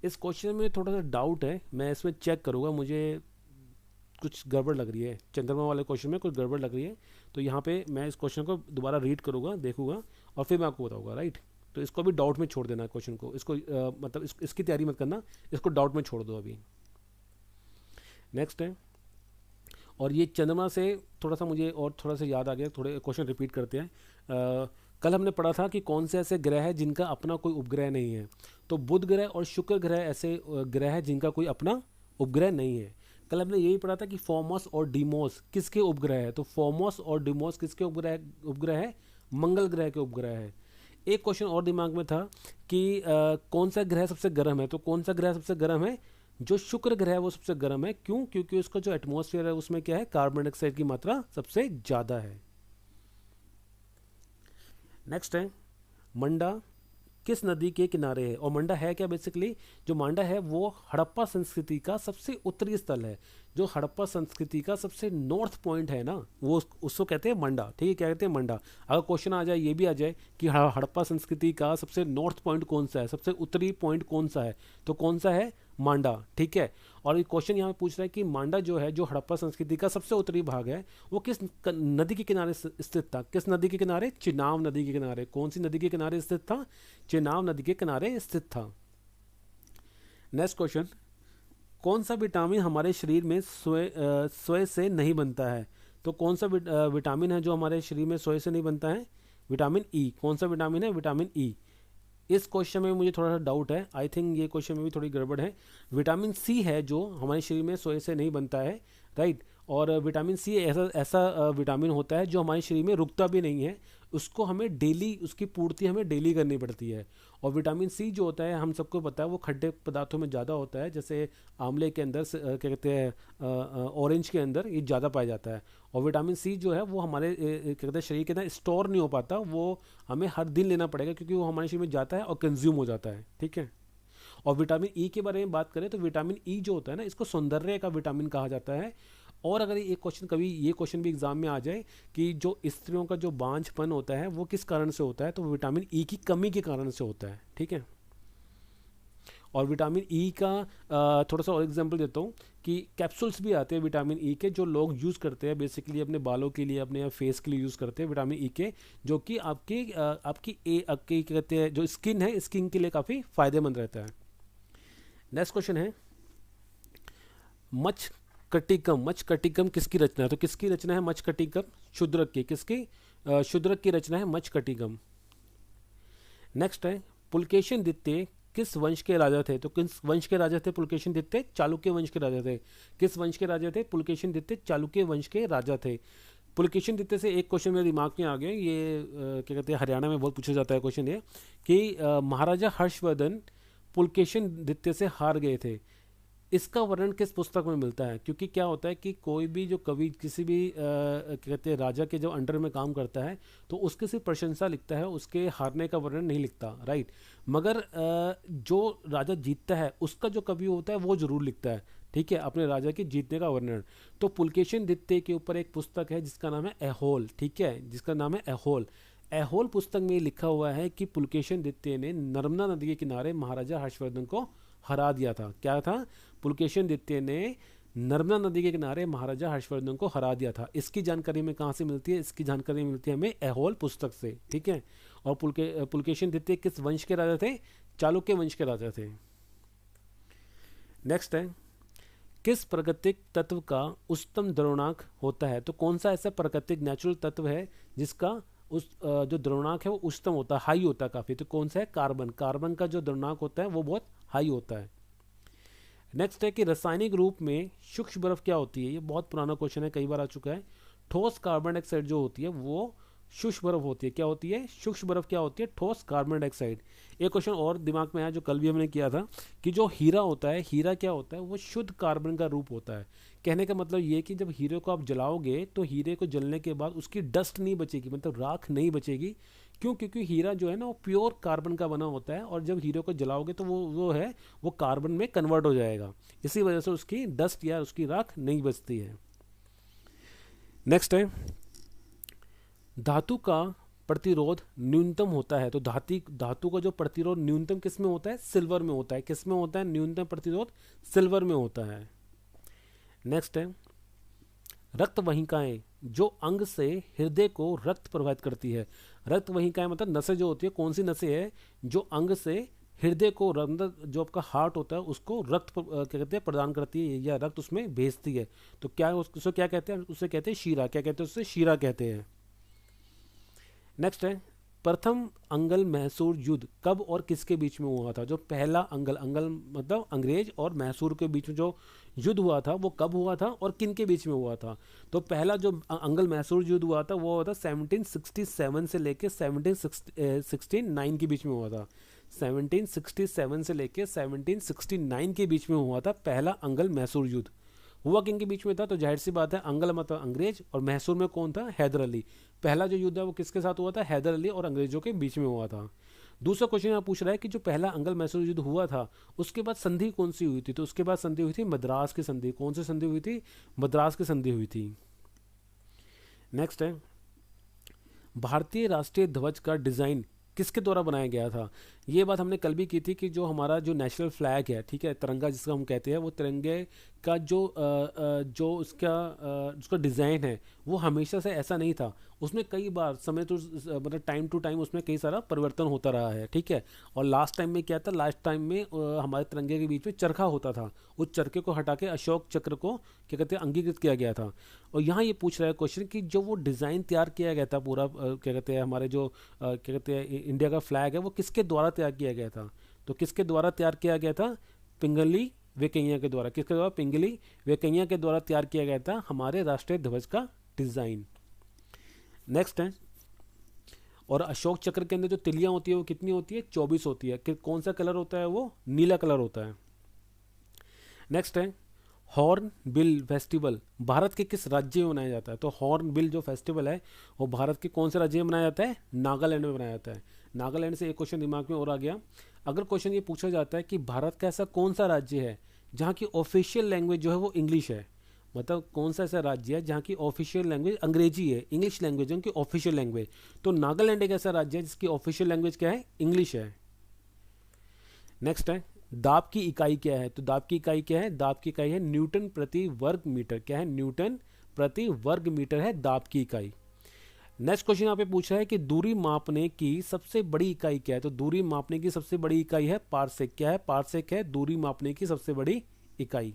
इस क्वेश्चन में थोड़ा सा डाउट है, मैं इसमें चेक करूँगा, मुझे कुछ गड़बड़ लग रही है। चंद्रमा वाले क्वेश्चन में कुछ गड़बड़ लग रही है, तो यहाँ पे मैं इस क्वेश्चन को दोबारा रीड करूँगा, देखूँगा और फिर मैं आपको बताऊँगा। राइट, तो इसको भी डाउट में छोड़ देना क्वेश्चन को। इसको मतलब इसकी तैयारी मत करना, इसको डाउट में छोड़ दो अभी। नेक्स्ट है, और ये चंद्रमा से थोड़ा सा मुझे और थोड़ा सा याद आ गया, थोड़े क्वेश्चन रिपीट करते हैं। कल हमने पढ़ा था कि कौन से ऐसे ग्रह है जिनका अपना कोई उपग्रह नहीं है। तो बुध ग्रह और शुक्र ग्रह ऐसे ग्रह है जिनका कोई अपना उपग्रह नहीं है। कल हमने यही पढ़ा था कि फोमोस और डीमोस किसके उपग्रह है? तो फोमोस और डीमोस किसके उपग्रह है? मंगल ग्रह के उपग्रह है। एक क्वेश्चन और दिमाग में था कि कौन सा ग्रह सबसे गर्म है, तो कौन सा ग्रह सबसे गर्म है, जो शुक्र ग्रह है वो सबसे गर्म है। क्यों? क्योंकि उसका जो एटमॉस्फेयर है उसमें क्या है, कार्बन डाइऑक्साइड की मात्रा सबसे ज़्यादा है। नेक्स्ट है मंडा किस नदी के किनारे है, और मंडा है क्या बेसिकली, जो मंडा है वो हड़प्पा संस्कृति का सबसे उत्तरी स्थल है। जो हड़प्पा संस्कृति का सबसे नॉर्थ पॉइंट है ना, वो उसको कहते हैं मंडा। ठीक है, क्या कहते हैं, मंडा। अगर क्वेश्चन आ जाए, ये भी आ जाए कि हड़प्पा संस्कृति का सबसे नॉर्थ पॉइंट कौन सा है, सबसे उत्तरी पॉइंट कौन सा है, तो कौन सा है, मांडा। ठीक है, और ये क्वेश्चन यहाँ पूछ रहा है कि मांडा जो है, जो हड़प्पा संस्कृति का सबसे उत्तरी भाग है, वो किस नदी के किनारे स्थित था, किस नदी के किनारे, चिनाब नदी के किनारे। कौन सी नदी के किनारे स्थित था, चिनाब नदी के किनारे स्थित था। नेक्स्ट क्वेश्चन, कौन सा विटामिन हमारे शरीर में स्वयं से नहीं बनता है, तो कौन सा विटामिन है जो हमारे शरीर में स्वयं से नहीं बनता है, विटामिन ई। कौन सा विटामिन है, विटामिन ई। इस क्वेश्चन में मुझे थोड़ा सा डाउट है, आई थिंक ये क्वेश्चन में भी थोड़ी गड़बड़ है। विटामिन सी है जो हमारे शरीर में स्वयं से नहीं बनता है, राइट। और विटामिन सी ऐसा ऐसा विटामिन होता है जो हमारे शरीर में रुकता भी नहीं है, उसको हमें डेली, उसकी पूर्ति हमें डेली करनी पड़ती है। और विटामिन सी जो होता है, हम सबको पता है, वो खट्टे पदार्थों में ज़्यादा होता है, जैसे आंवले के अंदर क्या कहते हैं, ऑरेंज के अंदर ये ज़्यादा पाया जाता है। और विटामिन सी जो है वो हमारे क्या कहते हैं शरीर के अंदर स्टोर नहीं हो पाता, वो हमें हर दिन लेना पड़ेगा, क्योंकि वो हमारे शरीर में जाता है और कंज्यूम हो जाता है। ठीक है, और विटामिन ई के बारे में बात करें तो विटामिन ई जो होता है ना, इसको सौंदर्य का विटामिन कहा जाता है। और अगर ये क्वेश्चन कभी, ये क्वेश्चन भी एग्जाम में आ जाए कि जो स्त्रियों का जो बांझपन होता है वो किस कारण से होता है, तो विटामिन ई की कमी के कारण से होता है। ठीक है, और विटामिन ई का थोड़ा सा और एग्जांपल देता हूँ कि कैप्सूल्स भी आते हैं विटामिन ई के, जो लोग यूज़ करते हैं बेसिकली अपने बालों के लिए, अपने फेस के लिए यूज़ करते हैं विटामिन ई के, जो कि आपकी क्या कहते हैं, जो स्किन है, स्किन के लिए काफ़ी फायदेमंद रहता है। नेक्स्ट क्वेश्चन है, मच्छकटिकम। मच्छकटिकम किसकी रचना है, तो किसकी रचना है मच्छकटिकम, शूद्रक की। किसकी, शूद्रक की रचना है मच्छकटिकम। नेक्स्ट है, पुलकेशिन द्वितीय किस वंश के राजा थे, तो किस वंश के राजा थे पुलकेशिन द्वितीय, चालुक्य वंश के राजा थे। किस वंश के राजा थे, पुलकेशिन द्वितीय चालुक्य वंश के राजा थे। पुलकेशिन द्वितीय से एक क्वेश्चन मेरे दिमाग में आ गया, ये क्या कहते हैं, हरियाणा में बहुत पूछा जाता है क्वेश्चन ये, कि महाराजा हर्षवर्धन पुलकेशिन द्वितीय से हार गए थे। इसका वर्णन किस पुस्तक में मिलता है, क्योंकि क्या होता है कि कोई भी जो कवि किसी भी कहते हैं राजा के जो अंडर में काम करता है तो उसकी सिर्फ प्रशंसा लिखता है, उसके हारने का वर्णन नहीं लिखता, राइट। मगर जो राजा जीतता है उसका जो कवि होता है वो जरूर लिखता है, ठीक है, अपने राजा के जीतने का वर्णन। तो पुलकेशिन द्वितीय के ऊपर एक पुस्तक है जिसका नाम है ऐहोल, ठीक है, जिसका नाम है ऐहोल। ऐहोल पुस्तक में लिखा हुआ है कि पुलकेशिन द्वितीय ने नर्मदा नदी के किनारे महाराजा हर्षवर्धन को हरा दिया था। क्या था, पुलकेशिन द्वितीय ने नर्मदा नदी के किनारे महाराजा हर्षवर्धन को हरा दिया था। इसकी जानकारी में कहाँ से मिलती है, इसकी जानकारी मिलती है हमें ऐहोल पुस्तक से, ठीक है। और पुलकेशिन द्वितीय किस वंश के राजा थे, चालुक्य वंश के राजा थे। नेक्स्ट है, किस प्राकृतिक तत्व का उच्चतम द्रव्यमान होता है, तो कौन सा ऐसा प्राकृतिक नेचुरल तत्व है जिसका उस जो द्रव्यमान है वो उच्चतम होता है, हाई होता है काफी, तो कौन सा है, कार्बन। कार्बन का जो द्रव्यमान होता है वो बहुत हाई होता है। नेक्स्ट है कि रासायनिक रूप में शुष्क बर्फ क्या होती है, ये बहुत पुराना क्वेश्चन है, कई बार आ चुका है। ठोस कार्बन डाइऑक्साइड जो होती है वो शुष्क बर्फ होती है। क्या होती है, शुष्क बर्फ क्या होती है, ठोस कार्बन डाइऑक्साइड। एक क्वेश्चन और दिमाग में आया जो कल भी हमने किया था कि जो हीरा होता है, हीरा क्या होता है, वो शुद्ध कार्बन का रूप होता है। कहने का मतलब ये कि जब हीरे को आप जलाओगे तो हीरे को जलने के बाद उसकी डस्ट नहीं बचेगी, मतलब राख नहीं बचेगी। क्यों, क्योंकि हीरा जो है ना वो प्योर कार्बन का बना होता है, और जब हीरे को जलाओगे तो वो कार्बन में कन्वर्ट हो जाएगा, इसी वजह से उसकी डस्ट या उसकी राख नहीं बचती है। नेक्स्ट है, धातु का प्रतिरोध न्यूनतम होता है, तो धातु का जो प्रतिरोध न्यूनतम किस में होता है, सिल्वर में होता है। किस में होता है न्यूनतम प्रतिरोध, सिल्वर में होता है। नेक्स्ट है, रक्त वाहिकाएं जो अंग से हृदय को रक्त प्रवाहित करती है। रक्त वाहिकाएं मतलब नसें जो होती है, कौन सी नसें है जो अंग से हृदय को, जो आपका हार्ट होता है उसको रक्त क्या कहते हैं प्रदान करती है या रक्त उसमें भेजती है, तो क्या उसको क्या कहते हैं, उसे कहते हैं शीरा। क्या कहते हैं, उससे शीरा कहते हैं। नेक्स्ट है, प्रथम अंगल मैसूर युद्ध कब और किसके बीच में हुआ था? जो पहला अंगल, अंगल मतलब अंग्रेज और मैसूर के बीच में जो युद्ध हुआ था वो कब हुआ था और किन के बीच में हुआ था? तो पहला जो अंगल मैसूर युद्ध हुआ था वो हुआ था 1767 से लेके 1769 के बीच में हुआ था। 1767 से लेके 1769 के बीच में हुआ था पहला अंगल मैसूर युद्ध। हुआ किन के बीच में था? तो जाहिर सी बात है, अंगल मतलब अंग्रेज और मैसूर में कौन था? हैदर अली। पहला जो युद्ध है वो किसके साथ हुआ था? हैदर अली और अंग्रेजों के बीच में हुआ था। दूसरा क्वेश्चन यहाँ पूछ रहा है कि जो पहला अंगल मैसूर युद्ध हुआ था उसके बाद संधि कौन सी हुई थी? तो उसके बाद संधि हुई थी मद्रास की संधि। कौन सी संधि हुई थी? मद्रास की संधि हुई थी। नेक्स्ट है, भारतीय राष्ट्रीय ध्वज का डिजाइन किसके द्वारा बनाया गया था? ये बात हमने कल भी की थी कि जो हमारा जो नेशनल फ्लैग है, ठीक है, तिरंगा जिसका हम कहते हैं, वो तिरंगे का जो उसका डिज़ाइन है वो हमेशा से ऐसा नहीं था। उसमें कई बार समय तो मतलब टाइम टू टाइम उसमें कई सारा परिवर्तन होता रहा है, ठीक है। और लास्ट टाइम में क्या था? लास्ट टाइम में हमारे तिरंगे के बीच में चरखा होता था, उस चरखे को हटा के अशोक चक्र को क्या कहते हैं अंगीकृत किया गया था। और यहाँ ये पूछ रहा है क्वेश्चन कि जो वो डिज़ाइन तैयार किया गया था पूरा क्या कहते हैं हमारे जो क्या कहते हैं इंडिया का फ्लैग है वो किसके द्वारा तैयार किया गया था? तो किसके द्वारा तैयार किया गया था? पिंगली वेंकैया के द्वारा। किसके द्वारा? पिंगली वेंकैया के द्वारा तैयार किया गया था हमारे राष्ट्रीय ध्वज का डिजाइन। नेक्स्ट है, और अशोक चक्र के अंदर जो तिलियां होती है वो कितनी होती है? 24 होती है। कौन सा कलर होता है? वो नीला कलर होता है। नेक्स्ट है, हॉर्न बिल फेस्टिवल भारत के किस राज्य में मनाया जाता है? तो हॉर्न बिल जो फेस्टिवल है वो भारत के कौन से राज्य में मनाया जाता है? नागालैंड में मनाया जाता है। नागालैंड से एक क्वेश्चन दिमाग में और आ गया। अगर क्वेश्चन ये पूछा जाता है कि भारत का ऐसा कौन सा राज्य है जहाँ की ऑफिशियल लैंग्वेज जो है वो इंग्लिश है, मतलब कौन सा ऐसा राज्य है जहाँ की ऑफिशियल लैंग्वेज अंग्रेजी है, इंग्लिश लैंग्वेज है उनकी ऑफिशियल लैंग्वेज, तो नागालैंड एक ऐसा राज्य है जिसकी ऑफिशियल लैंग्वेज क्या है? इंग्लिश है। नेक्स्ट है, दाब की इकाई क्या है? तो दाब की इकाई क्या है? दाब की इकाई है न्यूटन प्रति वर्ग मीटर। क्या है? न्यूटन प्रति वर्ग मीटर है दाब की इकाई। नेक्स्ट क्वेश्चन यहाँ पे पूछा है कि दूरी मापने की सबसे बड़ी इकाई क्या है? तो दूरी मापने की सबसे बड़ी इकाई है पारसेक। क्या है? पारसेक है दूरी मापने की सबसे बड़ी इकाई।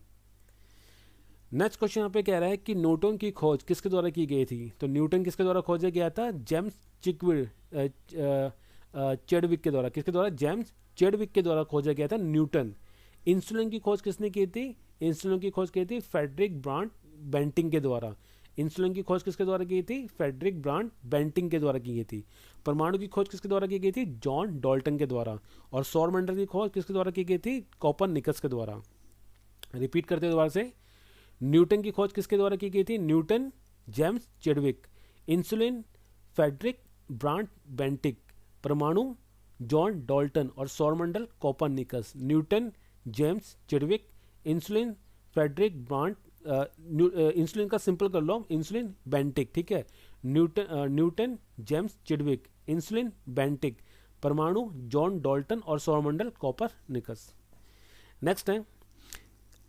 नेक्स्ट क्वेश्चन यहाँ पे कह रहा है कि न्यूटन की खोज किसके द्वारा की गई थी? तो न्यूटन किसके द्वारा खोजा गया था? जेम्स चेडविक के द्वारा। किसके द्वारा? जेम्स चेडविक के द्वारा खोजा गया था न्यूटन। इंसुलिन की खोज किसने की थी? इंसुलिन की खोज की थी फ्रेडरिक ब्रांड बेंटिंग के द्वारा। इंसुलिन की खोज किसके द्वारा की थी? फ्रेडरिक ब्रांड बेंटिंग के द्वारा की गई थी। परमाणु की खोज किसके द्वारा की गई थी? जॉन डाल्टन के द्वारा। और सौरमंडल की खोज किसके द्वारा की गई थी? कोपरनिकस के द्वारा। रिपीट करते हैं दोबारा से, न्यूटन की खोज किसके द्वारा की गई थी? Newton, James Chadwick. Insulin, Frederick Brand Banting. परमाणु, जॉन डाल्टन। और सौरमंडल, Copernicus. Newton, James Chadwick, insulin, Frederick Brand insulin का सिंपल कर लो, इंसुलिन बेंटिक, ठीक है। Newton, James Chadwick, insulin Banting, परमाणु जॉन डाल्टन और सौरमंडल कोपरनिकस। नेक्स्ट है,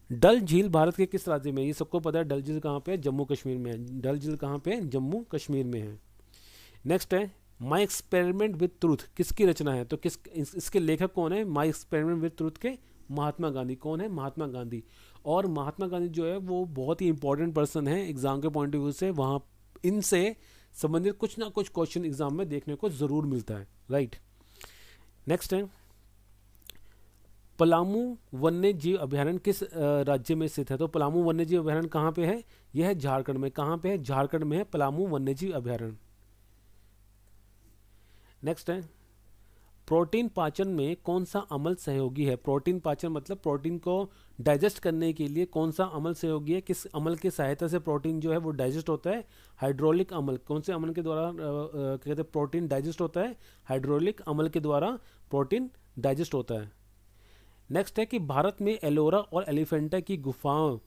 डल झील भारत के किस राज्य में? ये सबको पता है डल झील कहाँ पे है? जम्मू कश्मीर में है। डल झील कहाँ पे है? जम्मू कश्मीर में है। नेक्स्ट है, माई एक्सपेरिमेंट विद ट्रूथ किसकी रचना है? तो इसके लेखक कौन है? माई एक्सपेरिमेंट विद ट्रूथ के महात्मा गांधी। कौन है? महात्मा गांधी। और महात्मा गांधी जो है वो बहुत ही इंपॉर्टेंट पर्सन है एग्जाम के पॉइंट ऑफ व्यू से। वहाँ इनसे संबंधित कुछ ना कुछ क्वेश्चन एग्जाम में देखने को जरूर मिलता है, राइट। नेक्स्ट है, पलामू वन्य जीव अभयारण्य किस राज्य में स्थित है? तो पलामू वन्य जीव अभयारण्य कहाँ पे है? यह है झारखंड में। कहाँ पे है? झारखंड में है पलामू वन्य जीव अभयारण्य। नेक्स्ट है, प्रोटीन पाचन में कौन सा अमल सहयोगी है? प्रोटीन पाचन मतलब प्रोटीन को डाइजेस्ट करने के लिए कौन सा अमल सहयोगी है? किस अमल की सहायता से प्रोटीन जो है वो डाइजेस्ट होता है? हाइड्रोलिक अमल। कौन से अमल के द्वारा कहते हैं प्रोटीन डाइजेस्ट होता है? हाइड्रोलिक अमल के द्वारा प्रोटीन डाइजेस्ट होता है। नेक्स्ट है कि भारत में एलोरा और एलिफेंटा की गुफाओं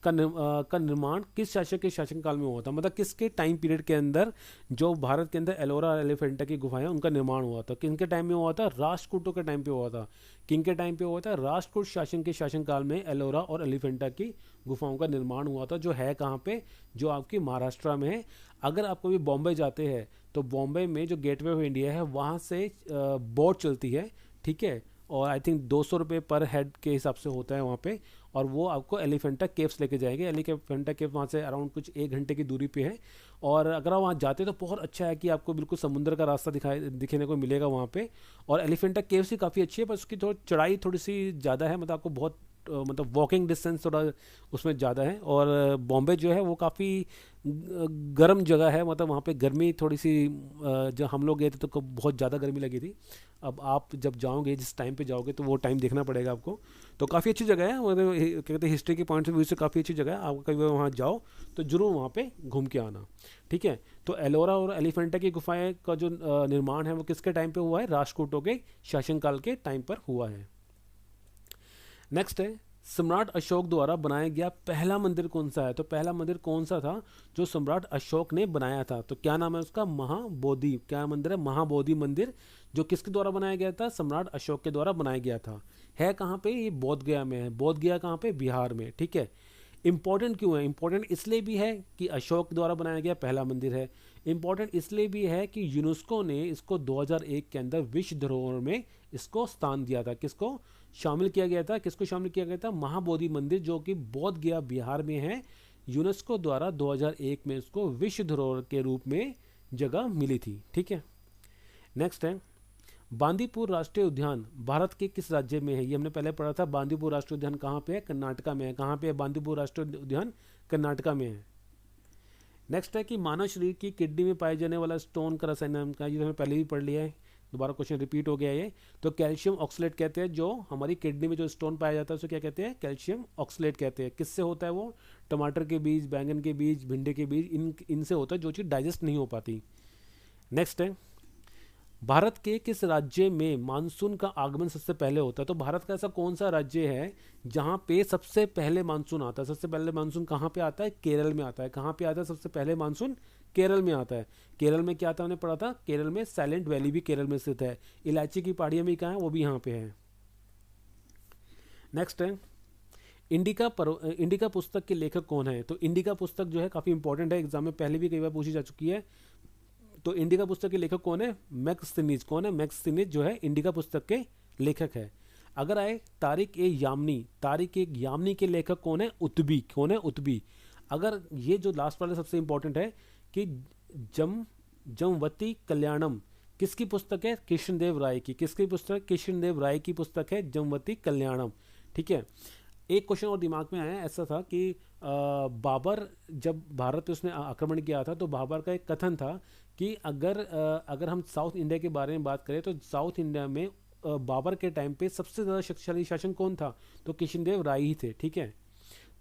का निर्माण किस शासक के शासनकाल में हुआ था? मतलब किसके टाइम पीरियड के अंदर जो भारत के अंदर एलोरा और एलिफेंटा की गुफाएं उनका निर्माण हुआ था? किनके टाइम में हुआ था? राष्ट्रकूटों के टाइम पे हुआ था। किनके टाइम पे हुआ था? राष्ट्रकूट शासन के शासनकाल में एलोरा और एलिफेंटा की गुफाओं का निर्माण हुआ था, जो है कहाँ पे? जो आपकी महाराष्ट्र में है। अगर आप कभी बॉम्बे जाते हैं तो बॉम्बे में जो गेटवे ऑफ इंडिया है वहाँ से बोट चलती है, ठीक है। और आई थिंक 200 रुपये पर हेड के हिसाब से होता है वहाँ पे। और वो आपको एलिफेंटा केव्स लेके जाएंगे। एलिफेंटा केव वहाँ से अराउंड कुछ 1 घंटे की दूरी पे है, और अगर आप वहाँ जाते हैं तो बहुत अच्छा है कि आपको बिल्कुल समुद्र का रास्ता दिखने को मिलेगा वहाँ पे। और एलिफेंटा केव्स भी काफ़ी अच्छी है, पर उसकी चढ़ाई थोड़ी सी ज़्यादा है, मतलब आपको बहुत मतलब वॉकिंग डिस्टेंस थोड़ा उसमें ज़्यादा है। और बॉम्बे जो है वो काफ़ी गर्म जगह है, मतलब वहाँ पे गर्मी थोड़ी सी जब हम लोग गए थे तो बहुत ज़्यादा गर्मी लगी थी। अब आप जब जाओगे, जिस टाइम पे जाओगे, तो वो टाइम देखना पड़ेगा आपको। तो काफ़ी अच्छी जगह है, मतलब क्या कहते हैं हिस्ट्री के पॉइंट ऑफ व्यू से काफ़ी अच्छी जगह है। आप कभी वहाँ जाओ तो जरूर वहाँ पे घूम के आना, ठीक है। तो एलोरा और एलिफेंटा की गुफाएं का जो निर्माण है वो किसके टाइम पे हुआ है? राष्ट्रकूटों के शासनकाल के टाइम पर हुआ है। नेक्स्ट है, सम्राट अशोक द्वारा बनाया गया पहला मंदिर कौन सा है? तो पहला मंदिर कौन सा था जो सम्राट अशोक ने बनाया था? तो क्या नाम है उसका? महाबोधि। क्या मंदिर है? महाबोधि मंदिर, जो किसके द्वारा बनाया गया था? सम्राट अशोक के द्वारा बनाया गया था। है कहाँ पे? ये बोध गया में है। बोध गया कहाँ पे? बिहार में, ठीक है। इंपॉर्टेंट क्यों है? इंपॉर्टेंट इसलिए भी है कि अशोक द्वारा बनाया गया पहला मंदिर है। इंपॉर्टेंट इसलिए भी है कि यूनेस्को ने इसको 2001 के अंदर विश्व धरोहर में इसको स्थान दिया था। किसको शामिल किया गया था? किसको शामिल किया गया था? महाबोधि मंदिर, जो कि बोध गया बिहार में है। यूनेस्को द्वारा 2001 में इसको विश्व धरोहर के रूप में जगह मिली थी, ठीक है। नेक्स्ट है, बांदीपुर राष्ट्रीय उद्यान भारत के किस राज्य में है? ये हमने पहले पढ़ा था। बांदीपुर राष्ट्रीय उद्यान कहाँ पे है? कर्नाटका में है। कहाँ पे है बांदीपुर राष्ट्रीय उद्यान? कर्नाटका में है। नेक्स्ट है कि मानव शरीर की किडनी में पाए जाने वाला स्टोन का रसायन नाम का, ये हमें पहले भी पढ़ लिया है, दोबारा क्वेश्चन रिपीट हो गया ये। तो कैल्शियम ऑक्सलेट कहते हैं, जो हमारी किडनी में जो स्टोन पाया जाता है उसे क्या कहते हैं? कैल्शियम ऑक्सलेट कहते हैं। किससे होता है वो? टमाटर के बीज, बैंगन के बीज, भिंडी के बीज, इनसे होता है, जो चीज़ डाइजेस्ट नहीं हो पाती। नेक्स्ट है, भारत के किस राज्य में मानसून का आगमन सबसे पहले होता है? तो भारत का ऐसा कौन सा राज्य है जहां पे सबसे पहले मानसून आता है? सबसे पहले मानसून कहाँ पे आता है? केरल में आता है। कहाँ पे आता है सबसे पहले मानसून? केरल में आता है। केरल में क्या आता है? हमने पढ़ा था, केरल में साइलेंट वैली भी केरल में स्थित है। इलायची की पहाड़ियां भी कहाँ है? वो भी यहाँ पे है। नेक्स्ट है, इंडिका पुस्तक के लेखक कौन है? तो इंडिका पुस्तक जो है काफी इंपॉर्टेंट है, एग्जाम में पहले भी कई बार पूछी जा चुकी है। तो इंडिका पुस्तक के लेखक कौन है? मैक्सिनिज। कौन है? मैक्सिनिज जो है इंडिका पुस्तक के लेखक है। अगर आए तारिक ए यामनी के लेखक कौन है? उतबी। कौन है? उतबी। अगर ये जो लास्ट वाला सबसे इंपॉर्टेंट है कि जमवती कल्याणम किसकी पुस्तक है? कृष्णदेव राय की। किसकी पुस्तक? कृष्णदेव राय की पुस्तक है जमवती कल्याणम, ठीक है। एक क्वेश्चन और दिमाग में आया, ऐसा था कि बाबर जब भारत पे उसने आक्रमण किया था, तो बाबर का एक कथन था कि अगर हम साउथ इंडिया के बारे में बात करें तो साउथ इंडिया में बाबर के टाइम पे सबसे ज़्यादा शक्तिशाली शासन कौन था? तो कृष्णदेव राय ही थे, ठीक है।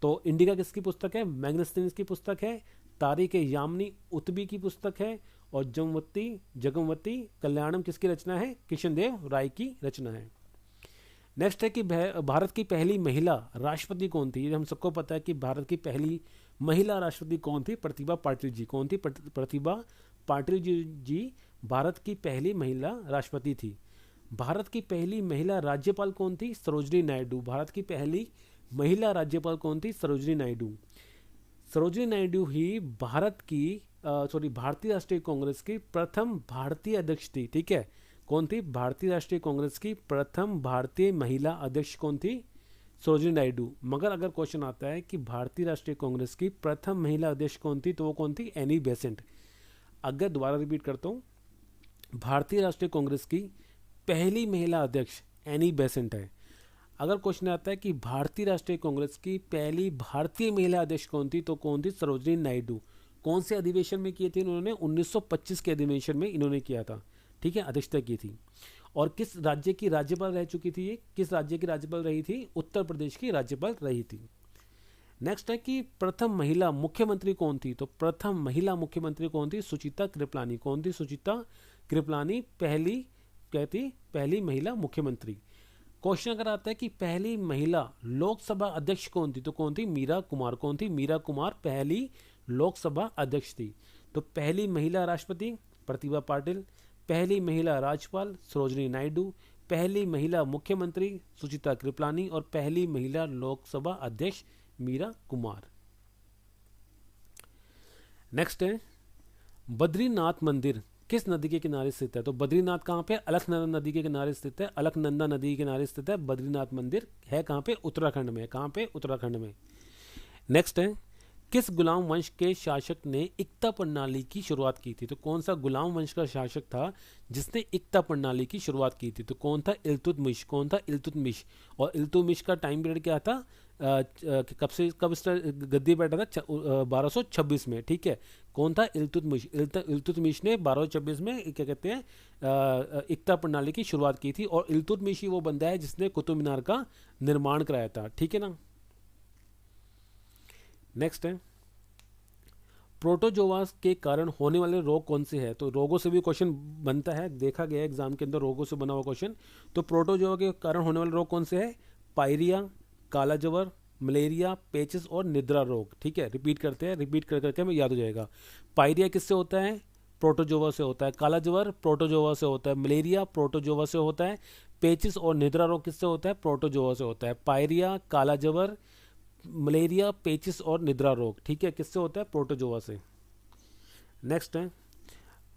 तो इंडिका किसकी पुस्तक है? मैग्नेस्टीनियस की पुस्तक है। तारिक यामनी उतबी की पुस्तक है। और जगमवती कल्याणम किसकी रचना है? कृष्णदेव राय की रचना है। नेक्स्ट है कि भारत की पहली महिला राष्ट्रपति कौन थी? ये हम सबको पता है कि भारत की पहली महिला राष्ट्रपति कौन थी? प्रतिभा पाटिल जी। कौन थी? प्रतिभा पाटिल जी भारत की पहली महिला राष्ट्रपति थी। भारत की पहली महिला राज्यपाल कौन थी? सरोजिनी नायडू। भारत की पहली महिला राज्यपाल कौन थी? सरोजिनी नायडू। सरोजिनी नायडू ही भारतीय राष्ट्रीय कांग्रेस की प्रथम भारतीय अध्यक्ष थी, ठीक है। कौन थी? भारतीय राष्ट्रीय कांग्रेस की प्रथम भारतीय महिला अध्यक्ष कौन थी? सरोजिनी नायडू। मगर अगर क्वेश्चन आता है कि भारतीय राष्ट्रीय कांग्रेस की प्रथम महिला अध्यक्ष कौन थी, तो वो कौन थी? Annie Besant. अगर दोबारा रिपीट करता हूँ, भारतीय राष्ट्रीय कांग्रेस की पहली महिला अध्यक्ष एनी बेसेंट है। अगर क्वेश्चन आता है कि भारतीय राष्ट्रीय कांग्रेस की पहली भारतीय महिला अध्यक्ष कौन थी, तो कौन थी? सरोजिनी नायडू। कौन से अधिवेशन में किए थे इन्होंने? 1925 के अधिवेशन में इन्होंने किया था, ठीक है, अध्यक्षता की थी। और किस राज्य की राज्यपाल रह चुकी थी ये? किस राज्य की राज्यपाल रही थी? उत्तर प्रदेश की राज्यपाल रही थी। नेक्स्ट है कि प्रथम महिला मुख्यमंत्री कौन थी? तो प्रथम महिला मुख्यमंत्री कौन थी? सुचिता कृपलानी। कौन थी? सुचिता कृपलानी पहली महिला मुख्यमंत्री। क्वेश्चन अगर आता है कि पहली महिला लोकसभा अध्यक्ष कौन थी, तो कौन थी? मीरा कुमार। कौन थी? मीरा कुमार पहली लोकसभा अध्यक्ष थी। तो पहली महिला राष्ट्रपति प्रतिभा पाटिल, पहली महिला राज्यपाल सरोजिनी नायडू, पहली महिला मुख्यमंत्री सुचिता कृपलानी और पहली महिला लोकसभा अध्यक्ष मीरा कुमार। नेक्स्ट है, बद्रीनाथ मंदिर किस नदी के किनारे स्थित है? तो बद्रीनाथ कहाँ पे? अलकनंदा नदी के किनारे स्थित है। अलकनंदा नदी के किनारे स्थित है बद्रीनाथ मंदिर, है कहाँ पे? उत्तराखंड में। कहाँ पे? उत्तराखंड में। नेक्स्ट है, किस गुलाम वंश के शासक ने इक्ता प्रणाली की शुरुआत की थी? तो कौन सा गुलाम वंश का शासक था जिसने इक्ता प्रणाली की शुरुआत की थी? तो कौन था? इल्तुतमिश। कौन था? इल्तुतमिश। और इल्तुतमिश का टाइम पीरियड क्या था? कब इस गद्दी बैठा था? 1226 में। ठीक है, कौन था? इल्तुतमिश। इल्तुतमिश ने 1226 में क्या कहते हैं इक्ता प्रणाली की शुरुआत की थी। और इल्तुतमिश ही वो बंदा है जिसने कुतुब मीनार का निर्माण कराया था। ठीक है ना। नेक्स्ट है, प्रोटोजोआस के कारण होने वाले रोग कौन से हैं? तो रोगों से भी क्वेश्चन बनता है, देखा गया एग्जाम के अंदर रोगों से बना हुआ क्वेश्चन। तो प्रोटोजोआ के कारण होने वाले रोग कौन से हैं? पायरिया, काला ज्वर, मलेरिया, पेचिस और निद्रा रोग। ठीक है, रिपीट करते हैं, रिपीट कर करके हमें याद हो जाएगा। पायरिया किससे होता है? प्रोटोजोआ से होता है। काला ज्वर प्रोटोजोआ से होता है। मलेरिया प्रोटोजोआ से होता है। पेचिस और निद्रा रोग किससे होता है? प्रोटोजोआ से होता है। पायरिया, काला ज्वर, मलेरिया, पेचिस और निद्रा रोग, ठीक है, किससे होता है? प्रोटोजोआ से। नेक्स्ट है,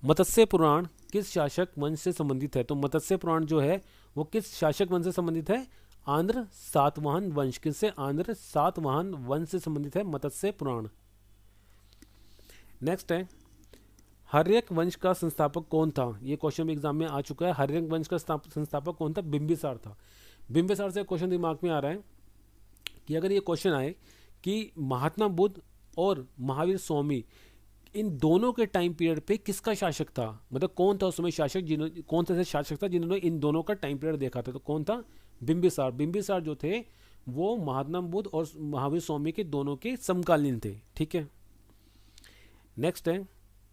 मत्स्य पुराण किस शासक वंश से संबंधित है? तो मत्स्य पुराण जो है वो किस शासक वंश से संबंधित है? आंध्र सातवाहन वंश। किससे? आंध्र सातवाहन वंश से संबंधित है मत्स्य पुराण। नेक्स्ट है, हर्यक वंश का संस्थापक कौन था? ये क्वेश्चन भी एग्जाम में आ चुका है। हर्यक वंश का संस्थापक कौन था? बिंबिसार था। बिंबिसार से क्वेश्चन दिमाग में आ रहा है कि अगर ये क्वेश्चन आए कि महात्मा बुद्ध और महावीर स्वामी इन दोनों के टाइम पीरियड पे किसका शासक था, मतलब कौन था उस समय शासक, जिन्होंने कौन सा शासक था जिन्होंने इन दोनों का टाइम पीरियड देखा था? तो कौन था? बिंबिसार। बिंबिसार जो थे वो महात्मा बुद्ध और महावीर स्वामी के दोनों के समकालीन थे। ठीक है। नेक्स्ट है,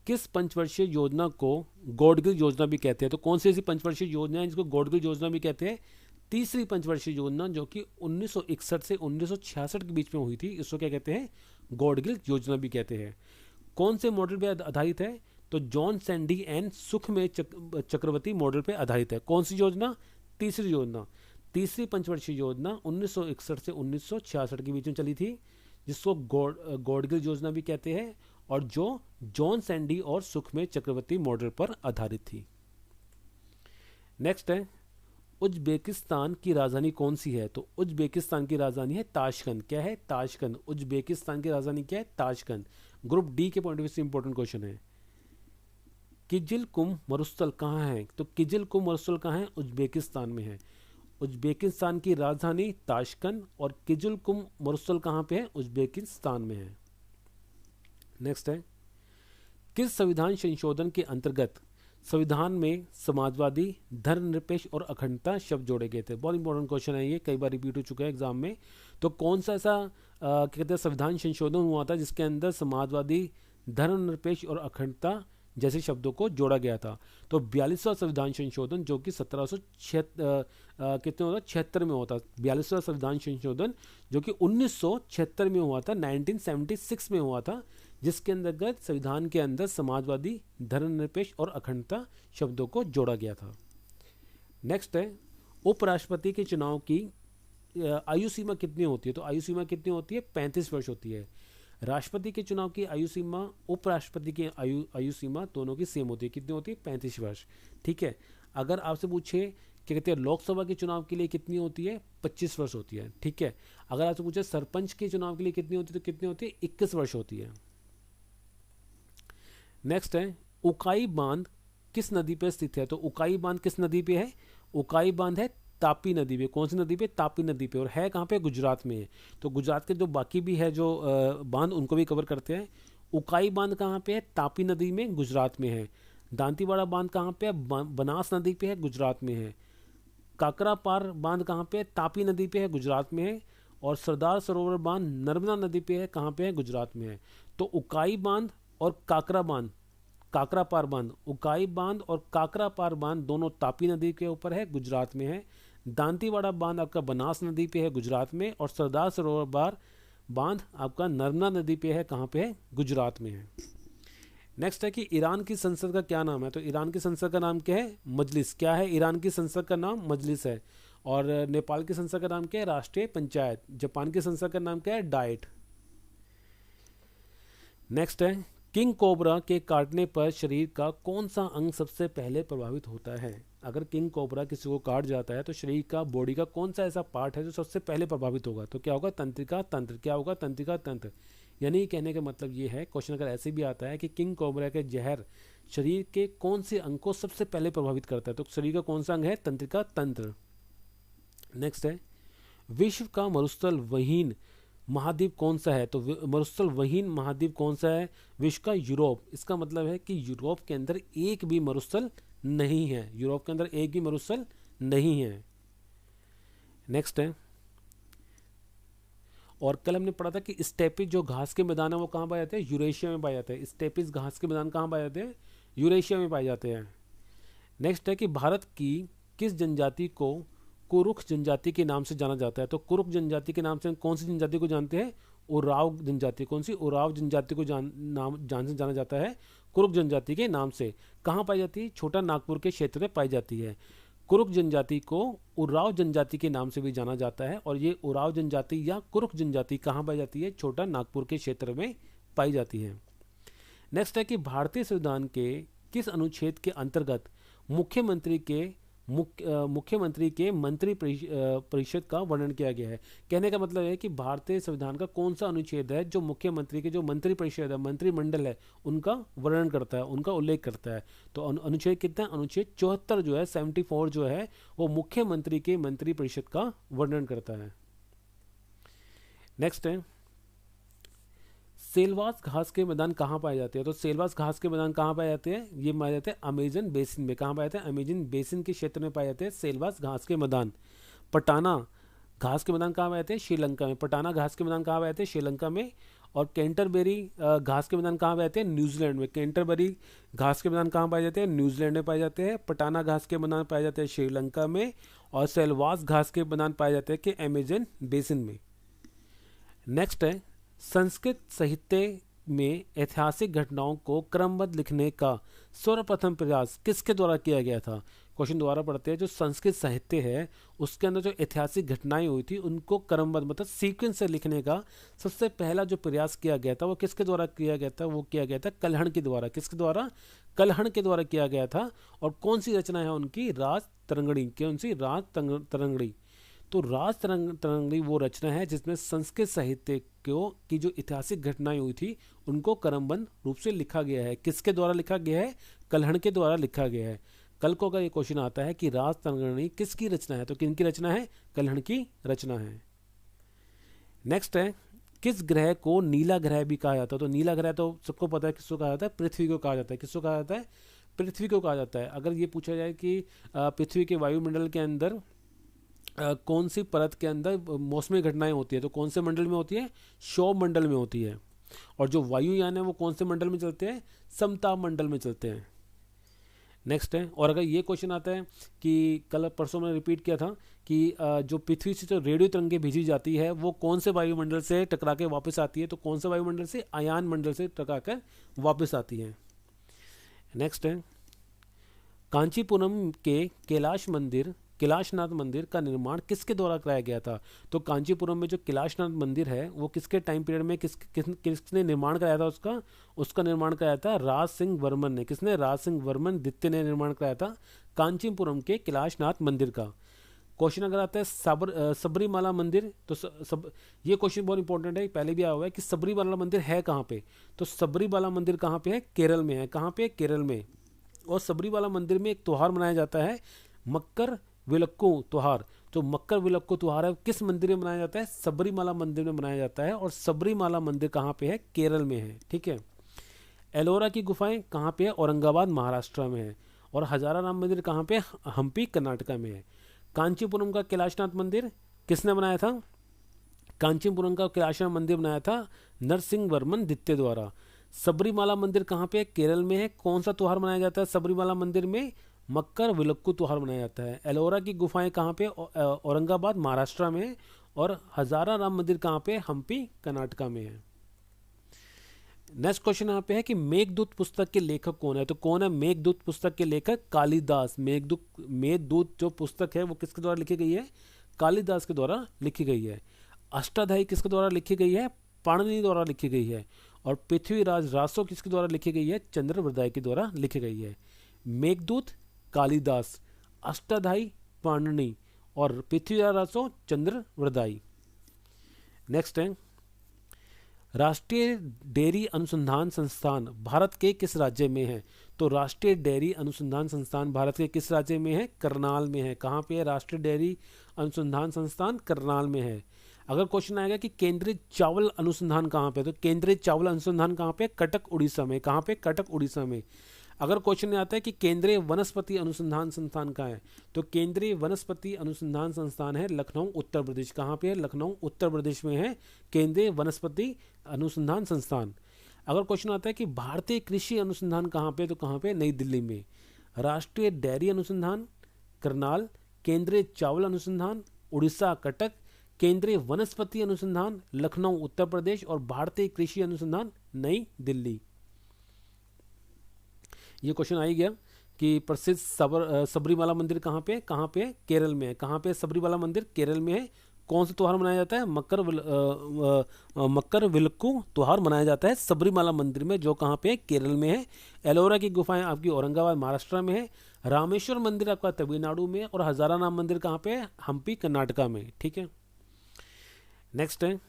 किस पंचवर्षीय योजना को गॉडगिल योजना भी कहते हैं? तो कौन सी ऐसी पंचवर्षीय योजना है जिसको गॉडगिल योजना भी कहते हैं? तीसरी पंचवर्षीय योजना जो कि 1961 से 1966 के बीच में हुई थी, इसको क्या कहते हैं? गॉडगिल योजना भी कहते हैं। कौन से मॉडल पे आधारित है? तो John Sandy and Sukhamoy Chakravarty model पे आधारित है। कौन सी योजना? तीसरी योजना। तीसरी पंचवर्षीय योजना 1961 से 1966 के बीच में चली थी, जिसको गॉडगिल योजना भी कहते हैं, और जो जॉन सैंडी और सुखमेय चक्रवर्ती मॉडल पर आधारित थी। नेक्स्ट है, उज्बेकिस्तान की राजधानी कौन सी है? तो उज्बेकिस्तान की राजधानी है ताशकंद। क्या है? ताशकंद। उज्बेकिस्तान की राजधानी क्या है? ताशकंद। ग्रुप डी के पॉइंट ऑफ व्यू से इंपॉर्टेंट क्वेश्चन है। किजिल कुम मरुस्थल कहाँ है? तो किजिल कुम मरुस्थल कहाँ है? उज्बेकिस्तान में है। उज्बेकिस्तान की राजधानी ताशकंद और किजिल कुम मरुस्थल कहाँ पे है? उज्बेकिस्तान में है। नेक्स्ट है, किस संविधान संशोधन के अंतर्गत संविधान में समाजवादी, धर्मनिरपेक्ष और अखंडता शब्द जोड़े गए थे? बहुत इंपॉर्टेंट क्वेश्चन है ये, कई बार रिपीट हो चुका है एग्जाम में। तो कौन सा ऐसा क्या कहते हैं संविधान संशोधन हुआ था जिसके अंदर समाजवादी, धर्मनिरपेक्ष और अखंडता जैसे शब्दों को जोड़ा गया था? तो 42वां संविधान संशोधन जो कि 1776 में हुआ था। 42वां संविधान संशोधन जो कि 1976 में हुआ था, 1976 में हुआ था, जिसके अंतर्गत संविधान के अंदर समाजवादी, धर्मनिरपेक्ष और अखंडता शब्दों को जोड़ा गया था। नेक्स्ट है, उपराष्ट्रपति के चुनाव की आयु सीमा कितनी होती है? तो आयु सीमा कितनी होती है? 35 वर्ष होती है। राष्ट्रपति के चुनाव की आयु सीमा, उपराष्ट्रपति की आयु सीमा दोनों की सेम होती है। कितनी होती है? 35 वर्ष। ठीक है। अगर आपसे पूछे क्या कहते हैं लोकसभा के चुनाव के लिए कितनी होती है? 25 वर्ष होती है। ठीक है। अगर आपसे पूछे सरपंच के चुनाव के लिए कितनी होती है, तो कितनी होती है? 21 वर्ष होती है। नेक्स्ट है, उकाई बांध किस नदी पर स्थित है? तो उकाई बांध किस नदी पे है? उकाई बांध है तापी नदी पे। कौन सी नदी पे? तापी नदी पे। और है कहाँ पे? गुजरात में है। तो गुजरात के जो बाकी भी है जो बांध, उनको भी कवर करते हैं। उकाई बांध कहाँ पे है? तापी नदी में, गुजरात में है। दांतीवाड़ा बांध कहाँ पे है? बनास नदी पे है, गुजरात में है। काकरापार बांध कहाँ पे है? तापी नदी पे है, गुजरात में है। और सरदार सरोवर बांध नर्मदा नदी पे है, कहाँ पे है? गुजरात में है। तो उकाई बांध और काकरापार बांध, उकाई बांध और काकरापार बांध दोनों तापी नदी के ऊपर है, गुजरात में है। दांतीवाड़ा बांध आपका बनास नदी पे है, गुजरात में। और सरदार सरोवर बांध आपका नर्मदा नदी पे है, कहाँ पे है? गुजरात में है। नेक्स्ट है कि ईरान की संसद का क्या नाम है? तो ईरान की संसद का नाम क्या है? मजलिस। क्या है? ईरान की संसद का नाम मजलिस है। और नेपाल की संसद का नाम क्या है? राष्ट्रीय पंचायत। जापान की संसद का नाम क्या है? डाइट। नेक्स्ट है, किंग कोबरा के काटने पर शरीर का कौन सा अंग सबसे पहले प्रभावित होता है? अगर किंग कोबरा किसी को काट जाता है तो शरीर का, बॉडी का कौन सा ऐसा पार्ट है जो सबसे पहले प्रभावित होगा? तो क्या होगा? तंत्रिका तंत्र। क्या होगा? तंत्रिका तंत्र। यानी कहने का मतलब ये है, क्वेश्चन अगर ऐसे भी आता है कि किंग कोबरा के जहर शरीर के कौन से अंग को सबसे पहले प्रभावित करता है, तो शरीर का कौन सा अंग है? तंत्रिका तंत्र। नेक्स्ट है, विश्व का मरुस्थल वहीन महाद्वीप कौन सा है? तो मरुस्थल वहीन महाद्वीप कौन सा है विश्व का? यूरोप। इसका मतलब है कि यूरोप के अंदर एक भी मरुस्थल नहीं है, यूरोप के अंदर एक भी मरुस्थल नहीं है। नेक्स्ट है, और कल हमने पढ़ा था कि स्टेपिस जो घास के मैदान है वो कहाँ पाए जाते हैं? यूरेशिया में पाए जाते हैं। स्टेपिस घास के मैदान कहाँ पाए जाते हैं? यूरेशिया में पाए जाते हैं। नेक्स्ट है कि भारत की किस जनजाति को कुरुख जनजाति के नाम से जाना जाता है? तो कुरुख जनजाति के नाम से कौन सी जनजाति को जानते हैं? उराव जनजाति। कौन सी? उराव जनजाति को जान से जाना जाता है कुरुख जनजाति के नाम से। कहाँ पाई जाती है? छोटा नागपुर के क्षेत्र में पाई जाती है। कुरुख जनजाति को उराव जनजाति के नाम से भी जाना जाता है, और ये उराव जनजाति या कुरुख जनजाति कहाँ पाई जाती है? छोटा नागपुर के क्षेत्र में पाई जाती है। नेक्स्ट है कि भारतीय संविधान के किस अनुच्छेद के अंतर्गत मुख्यमंत्री के मंत्री परिषद का वर्णन किया गया है? कहने का मतलब है कि भारतीय संविधान का कौन सा अनुच्छेद है जो मुख्यमंत्री के जो मंत्री परिषद है, मंत्रिमंडल है, उनका वर्णन करता है, उनका उल्लेख करता है? तो अनुच्छेद कितना है? अनुच्छेद 74 जो है, 74 जो है वो मुख्यमंत्री के मंत्री परिषद का वर्णन करता है। नेक्स्ट है, सेलवास घास के मैदान कहाँ पाए जाते हैं? तो सेलवास घास के मैदान कहाँ पाए जाते हैं? ये पाए जाते हैं अमेजन बेसिन में। कहाँ पाए जाते हैं? अमेजन बेसिन के क्षेत्र में पाए जाते हैं सेलवास घास के मैदान। पटाना घास के मैदान कहाँ पाए जाते हैं? श्रीलंका में। पटाना घास के मैदान कहाँ पाए जाते हैं? श्रीलंका में। और कैंटरबरी घास के मैदान कहाँ पाए जाते हैं? न्यूजीलैंड में। कैंटरबरी घास के मैदान कहाँ पाए जाते हैं? न्यूजीलैंड में पाए जाते हैं। पटाना घास के मैदान पाए जाते हैं श्रीलंका में, और सेलवास घास के मैदान पाए जाते हैं कि अमेजन बेसिन में। नेक्स्ट है, संस्कृत साहित्य में ऐतिहासिक घटनाओं को क्रमबद्ध लिखने का सर्वप्रथम प्रयास किसके द्वारा किया गया था? क्वेश्चन दोबारा पढ़ते हैं। जो संस्कृत साहित्य है उसके अंदर जो ऐतिहासिक घटनाएं हुई थी उनको क्रमबद्ध मतलब सीक्वेंस से लिखने का सबसे पहला जो प्रयास किया गया था वो किसके द्वारा किया गया था? वो किया गया था कल्हण के द्वारा। किसके द्वारा? कल्हण के द्वारा किया गया था। और कौन सी रचना है उनकी? राज तरंगणी। कौन सी? राज तरंगणी। तो राज तरंगणी वो रचना है जिसमें संस्कृत साहित्य की जो ऐतिहासिक घटनाएं हुई थी उनको क्रमबद्ध रूप से लिखा गया है। किसके द्वारा लिखा गया है? कल्हण के द्वारा लिखा गया है। कल को अगर ये क्वेश्चन आता है कि राज तरंगणी किसकी रचना है, तो किनकी रचना है? कल्हण की रचना है। नेक्स्ट है, किस ग्रह को नीला ग्रह भी कहा जाता है? तो नीला ग्रह तो सबको पता है किसको कहा जाता है? पृथ्वी को कहा जाता है। किसको कहा जाता है? पृथ्वी को कहा जाता है। अगर ये पूछा जाए कि पृथ्वी के वायुमंडल के अंदर कौन सी परत के अंदर मौसमी घटनाएं होती है, तो कौन से मंडल में होती है? क्षोभ मंडल में होती है। और जो वायुयान है वो कौन से मंडल में चलते हैं? समताप मंडल में चलते हैं। नेक्स्ट है, और अगर ये क्वेश्चन आता है कि कल परसों मैंने रिपीट किया था कि जो पृथ्वी से जो रेडियो तरंगें भेजी जाती है वो कौन से वायुमंडल से टकरा के वापस आती है? तो कौन से वायुमंडल से? आयान मंडल से टकरा कर वापस आती है। नेक्स्ट है, कांचीपुरम के कैलाशनाथ मंदिर का निर्माण किसके द्वारा कराया गया था? तो कांचीपुरम में जो कैलाशनाथ मंदिर है वो किसके टाइम पीरियड में किसने निर्माण कराया था? उसका निर्माण कराया था राज सिंह वर्मन ने। किसने? राज सिंह वर्मन द्वितीय ने निर्माण कराया था कांचीपुरम के कैलाशनाथ मंदिर का। क्वेश्चन अगर आता है सबरीमाला मंदिर, तो ये क्वेश्चन बहुत इंपॉर्टेंट है, पहले भी आया हुआ है कि सबरीमाला मंदिर है कहाँ पे? तो सबरीमाला मंदिर कहाँ पे है? केरल में है। कहाँ पे? केरल में। और सबरीमाला मंदिर में एक त्यौहार मनाया जाता है मकर विलक्कू त्यौहार। जो मकर विलक्कू त्यौहार है किस मंदिर में मनाया जाता है? सबरीमाला मंदिर में मनाया जाता है। और सबरीमाला मंदिर कहाँ पे है? केरल में है। ठीक है। एलोरा की गुफाएं कहाँ पे है? औरंगाबाद महाराष्ट्र में है। और हजारा राम मंदिर कहाँ पे? हम्पी कर्नाटका में है। कांचीपुरम का कैलाशनाथ मंदिर किसने बनाया था? कांचीपुरम का कैलाशनाथ मंदिर बनाया था नरसिंह वर्मन द्वितीय द्वारा। सबरीमाला मंदिर कहाँ पे? केरल में है। कौन सा त्यौहार मनाया जाता है सबरीमाला मंदिर में? मकर विलक्कू त्यौहार मनाया जाता है। एलोरा की गुफाएं कहाँ पे? औरंगाबाद महाराष्ट्र में है। और हजारा राम मंदिर कहाँ पे? हम्पी कर्नाटका में है। नेक्स्ट क्वेश्चन यहाँ पे है कि मेघदूत पुस्तक के लेखक कौन है? तो कौन है मेघदूत पुस्तक के लेखक? कालिदास। मेघदूत जो पुस्तक है वो किसके द्वारा लिखी गई है? कालिदास के द्वारा लिखी गई है। अष्टाध्यायी किसके द्वारा लिखी गई है? पाणिनि द्वारा लिखी गई है। और पृथ्वीराज रासो किसके द्वारा लिखी गई है? चंद्रवृदाई के द्वारा लिखी गई है। मेघदूत कालिदास, अष्टाध्यायी पाणिनि और पृथ्वीराज रासो चंद्रवृदाई। नेक्स्ट है, राष्ट्रीय डेयरी अनुसंधान संस्थान भारत के किस राज्य में है? तो राष्ट्रीय डेयरी अनुसंधान संस्थान भारत के किस राज्य में है? करनाल में है। कहाँ पे है राष्ट्रीय डेयरी अनुसंधान संस्थान? करनाल में है। अगर क्वेश्चन आएगा कि केंद्रीय चावल अनुसंधान कहाँ पे, तो केंद्रीय चावल अनुसंधान कहाँ पे? कटक उड़ीसा में। कहाँ पे? कटक उड़ीसा में। अगर क्वेश्चन आता है कि केंद्रीय वनस्पति अनुसंधान संस्थान कहाँ है, तो केंद्रीय वनस्पति अनुसंधान संस्थान है लखनऊ उत्तर प्रदेश। कहाँ पे है? लखनऊ उत्तर प्रदेश में है केंद्रीय वनस्पति अनुसंधान संस्थान। अगर क्वेश्चन आता है कि भारतीय कृषि अनुसंधान कहाँ पे, तो कहाँ पे? नई दिल्ली में। राष्ट्रीय डेयरी अनुसंधान करनाल, केंद्रीय चावल अनुसंधान उड़ीसा कटक, केंद्रीय वनस्पति अनुसंधान लखनऊ उत्तर प्रदेश और भारतीय कृषि अनुसंधान नई दिल्ली। ये क्वेश्चन आ ही गया कि प्रसिद्ध सबरीमाला मंदिर कहाँ पे? कहाँ पे? केरल में है। कहाँ पे सबरीमाला मंदिर? केरल में है। कौन सा त्यौहार मनाया जाता है? मकर विलक्कू त्यौहार मनाया जाता है सबरीमाला मंदिर में, जो कहाँ पे है? केरल में है। एलोरा की गुफाएं आपकी औरंगाबाद महाराष्ट्र में है। रामेश्वर मंदिर आपका तमिलनाडु में, और हजारा नाम मंदिर कहाँ पे है? हम्पी कर्नाटका में। ठीक है। नेक्स्ट है,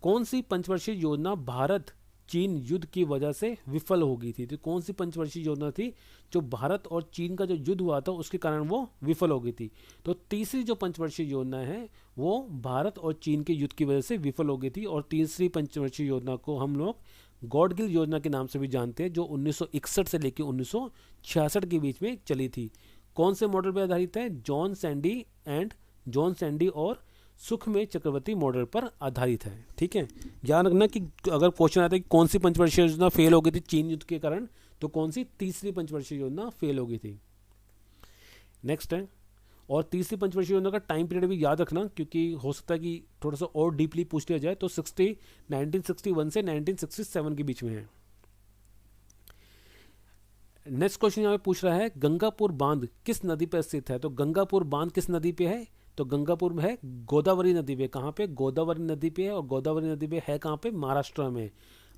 कौन सी पंचवर्षीय योजना भारत चीन युद्ध की वजह से विफल हो गई थी? तो कौन सी पंचवर्षीय योजना थी जो भारत और चीन का जो युद्ध हुआ था उसके कारण वो विफल हो गई थी? तो तीसरी जो पंचवर्षीय योजना है वो भारत और चीन के युद्ध की वजह से विफल हो गई थी। और तीसरी पंचवर्षीय योजना को हम लोग गॉडगिल योजना के नाम से भी जानते हैं, जो 1961 से लेकर 1966 के बीच में चली थी। कौन से मॉडल पर आधारित है? जॉन सैंडी और सुखमेव चक्रवर्ती मॉडल पर आधारित है। ठीक है। ध्यान रखना कि अगर क्वेश्चन आता है कि कौन सी पंचवर्षीय योजना फेल हो गई थी चीन युद्ध के कारण, तो कौन सी? तीसरी पंचवर्षीय योजना फेल हो गई थी। नेक्स्ट है, और तीसरी पंचवर्षीय योजना का टाइम पीरियड भी याद रखना, क्योंकि हो सकता है कि थोड़ा सा और डीपली पूछ लिया जाए। तो 1961 से 1967 के बीच में है। नेक्स्ट क्वेश्चन यहाँ पे पूछ रहा है, गंगापुर बांध किस नदी पर स्थित है? तो गंगापुर बांध किस नदी पे है? तो गंगापुर में है गोदावरी नदी पे। कहाँ पे? गोदावरी नदी पे है। और गोदावरी नदी पे है कहाँ पे? महाराष्ट्र में।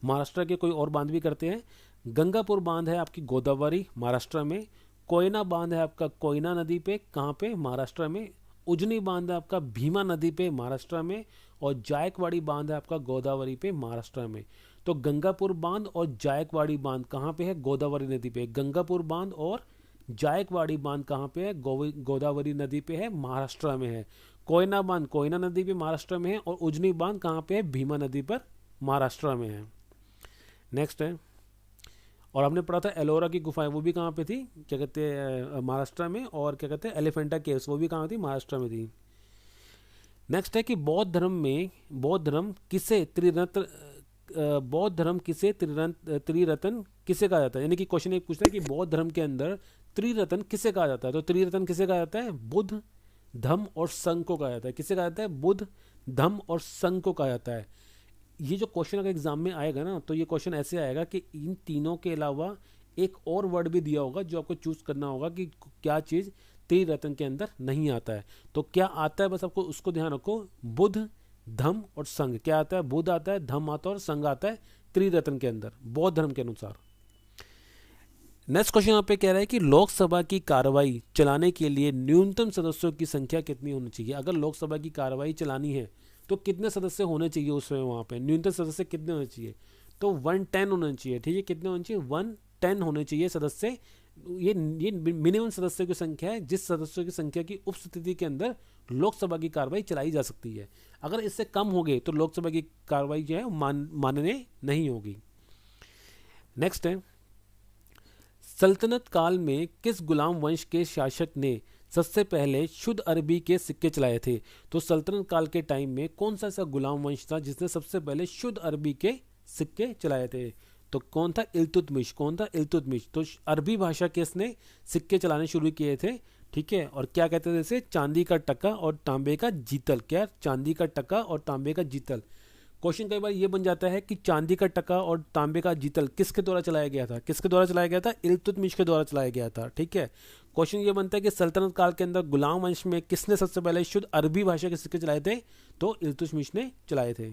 महाराष्ट्र के कोई और बांध भी करते हैं। गंगापुर बांध है आपकी गोदावरी महाराष्ट्र में। कोयना बांध है आपका कोयना नदी पे। कहाँ पे? महाराष्ट्र में। उजनी बांध है आपका भीमा नदी पे महाराष्ट्र में। और जायकवाड़ी बांध है आपका गोदावरी पे महाराष्ट्र में। तो गंगापुर बांध और जायकवाड़ी बांध कहाँ पे है? गोदावरी नदी पे। गंगापुर बांध और जायकवाड़ी बांध कहाँ पे है? गोदावरी नदी पे है, महाराष्ट्र में है। कोयना बांध कोयना नदी पे महाराष्ट्र में है। और उजनी बांध कहाँ पे है? भीमा नदी पर महाराष्ट्र में है। नेक्स्ट है, और हमने पढ़ा था एलोरा की गुफाएं, वो भी कहाँ पे थी? क्या कहते हैं? महाराष्ट्र में। और क्या कहते हैं? एलिफेंटा केव्स, वो भी कहाँ थी? महाराष्ट्र में थी। नेक्स्ट है कि बौद्ध धर्म किसे त्रिरत्न किसे कहा जाता है? यानी कि क्वेश्चन एक पूछता है कि बौद्ध धर्म के अंदर त्रिरत्न किसे कहा जाता है? तो त्रिरत्न किसे कहा जाता है? बुद्ध, धम्म और संघ को कहा जाता है। किसे कहा जाता है? बुद्ध, धम्म और संघ को कहा जाता है। ये जो क्वेश्चन अगर एग्जाम में आएगा ना, तो ये क्वेश्चन ऐसे आएगा कि इन तीनों के अलावा एक और वर्ड भी दिया होगा जो आपको चूज करना होगा कि क्या चीज त्रिरत्न के अंदर नहीं आता है। तो क्या आता है, बस आपको उसको ध्यान रखो। बुद्ध, धम्म और संघ। क्या आता है? बुद्ध आता है, धम्म आता है और संघ आता है त्रिरत्न के अंदर, बौद्ध धर्म के अनुसार। नेक्स्ट क्वेश्चन यहाँ पे कह रहा है कि लोकसभा की कार्रवाई चलाने के लिए न्यूनतम सदस्यों की संख्या कितनी होनी चाहिए? अगर लोकसभा की कार्रवाई चलानी है तो कितने सदस्य होने चाहिए उसमें? वहाँ पे न्यूनतम सदस्य कितने होने चाहिए? तो 110 होने चाहिए। ठीक है, कितने होने चाहिए? 110 होने चाहिए सदस्य। ये मिनिमम सदस्यों की संख्या है, जिस सदस्यों की संख्या की उपस्थिति के अंदर लोकसभा की कार्रवाई चलाई जा सकती है। अगर इससे कम हो गए तो लोकसभा की कार्रवाई जो है मानने नहीं होगी। नेक्स्ट है, सल्तनत काल में किस गुलाम वंश के शासक ने सबसे पहले शुद्ध अरबी के सिक्के चलाए थे? तो सल्तनत काल के टाइम में कौन सा ऐसा गुलाम वंश था जिसने सबसे पहले शुद्ध अरबी के सिक्के चलाए थे? तो कौन था? इल्तुतमिश। कौन था? इल्तुतमिश। तो अरबी भाषा के इसने सिक्के चलाने शुरू किए थे। ठीक है, और क्या कहते थे इसे? चांदी का टका और तांबे का जीतल। क्या? चांदी का टका और तांबे का जीतल। क्वेश्चन कई बार ये बन जाता है कि चांदी का टका और तांबे का जीतल किसके द्वारा चलाया गया था? किसके द्वारा चलाया गया था? इल्तुतमिश के द्वारा चलाया गया था। ठीक है, क्वेश्चन ये बनता है कि सल्तनत काल के अंदर गुलाम वंश में किसने सबसे पहले शुद्ध अरबी भाषा के सिक्के चलाए थे? तो इल्तुतमिश ने चलाए थे।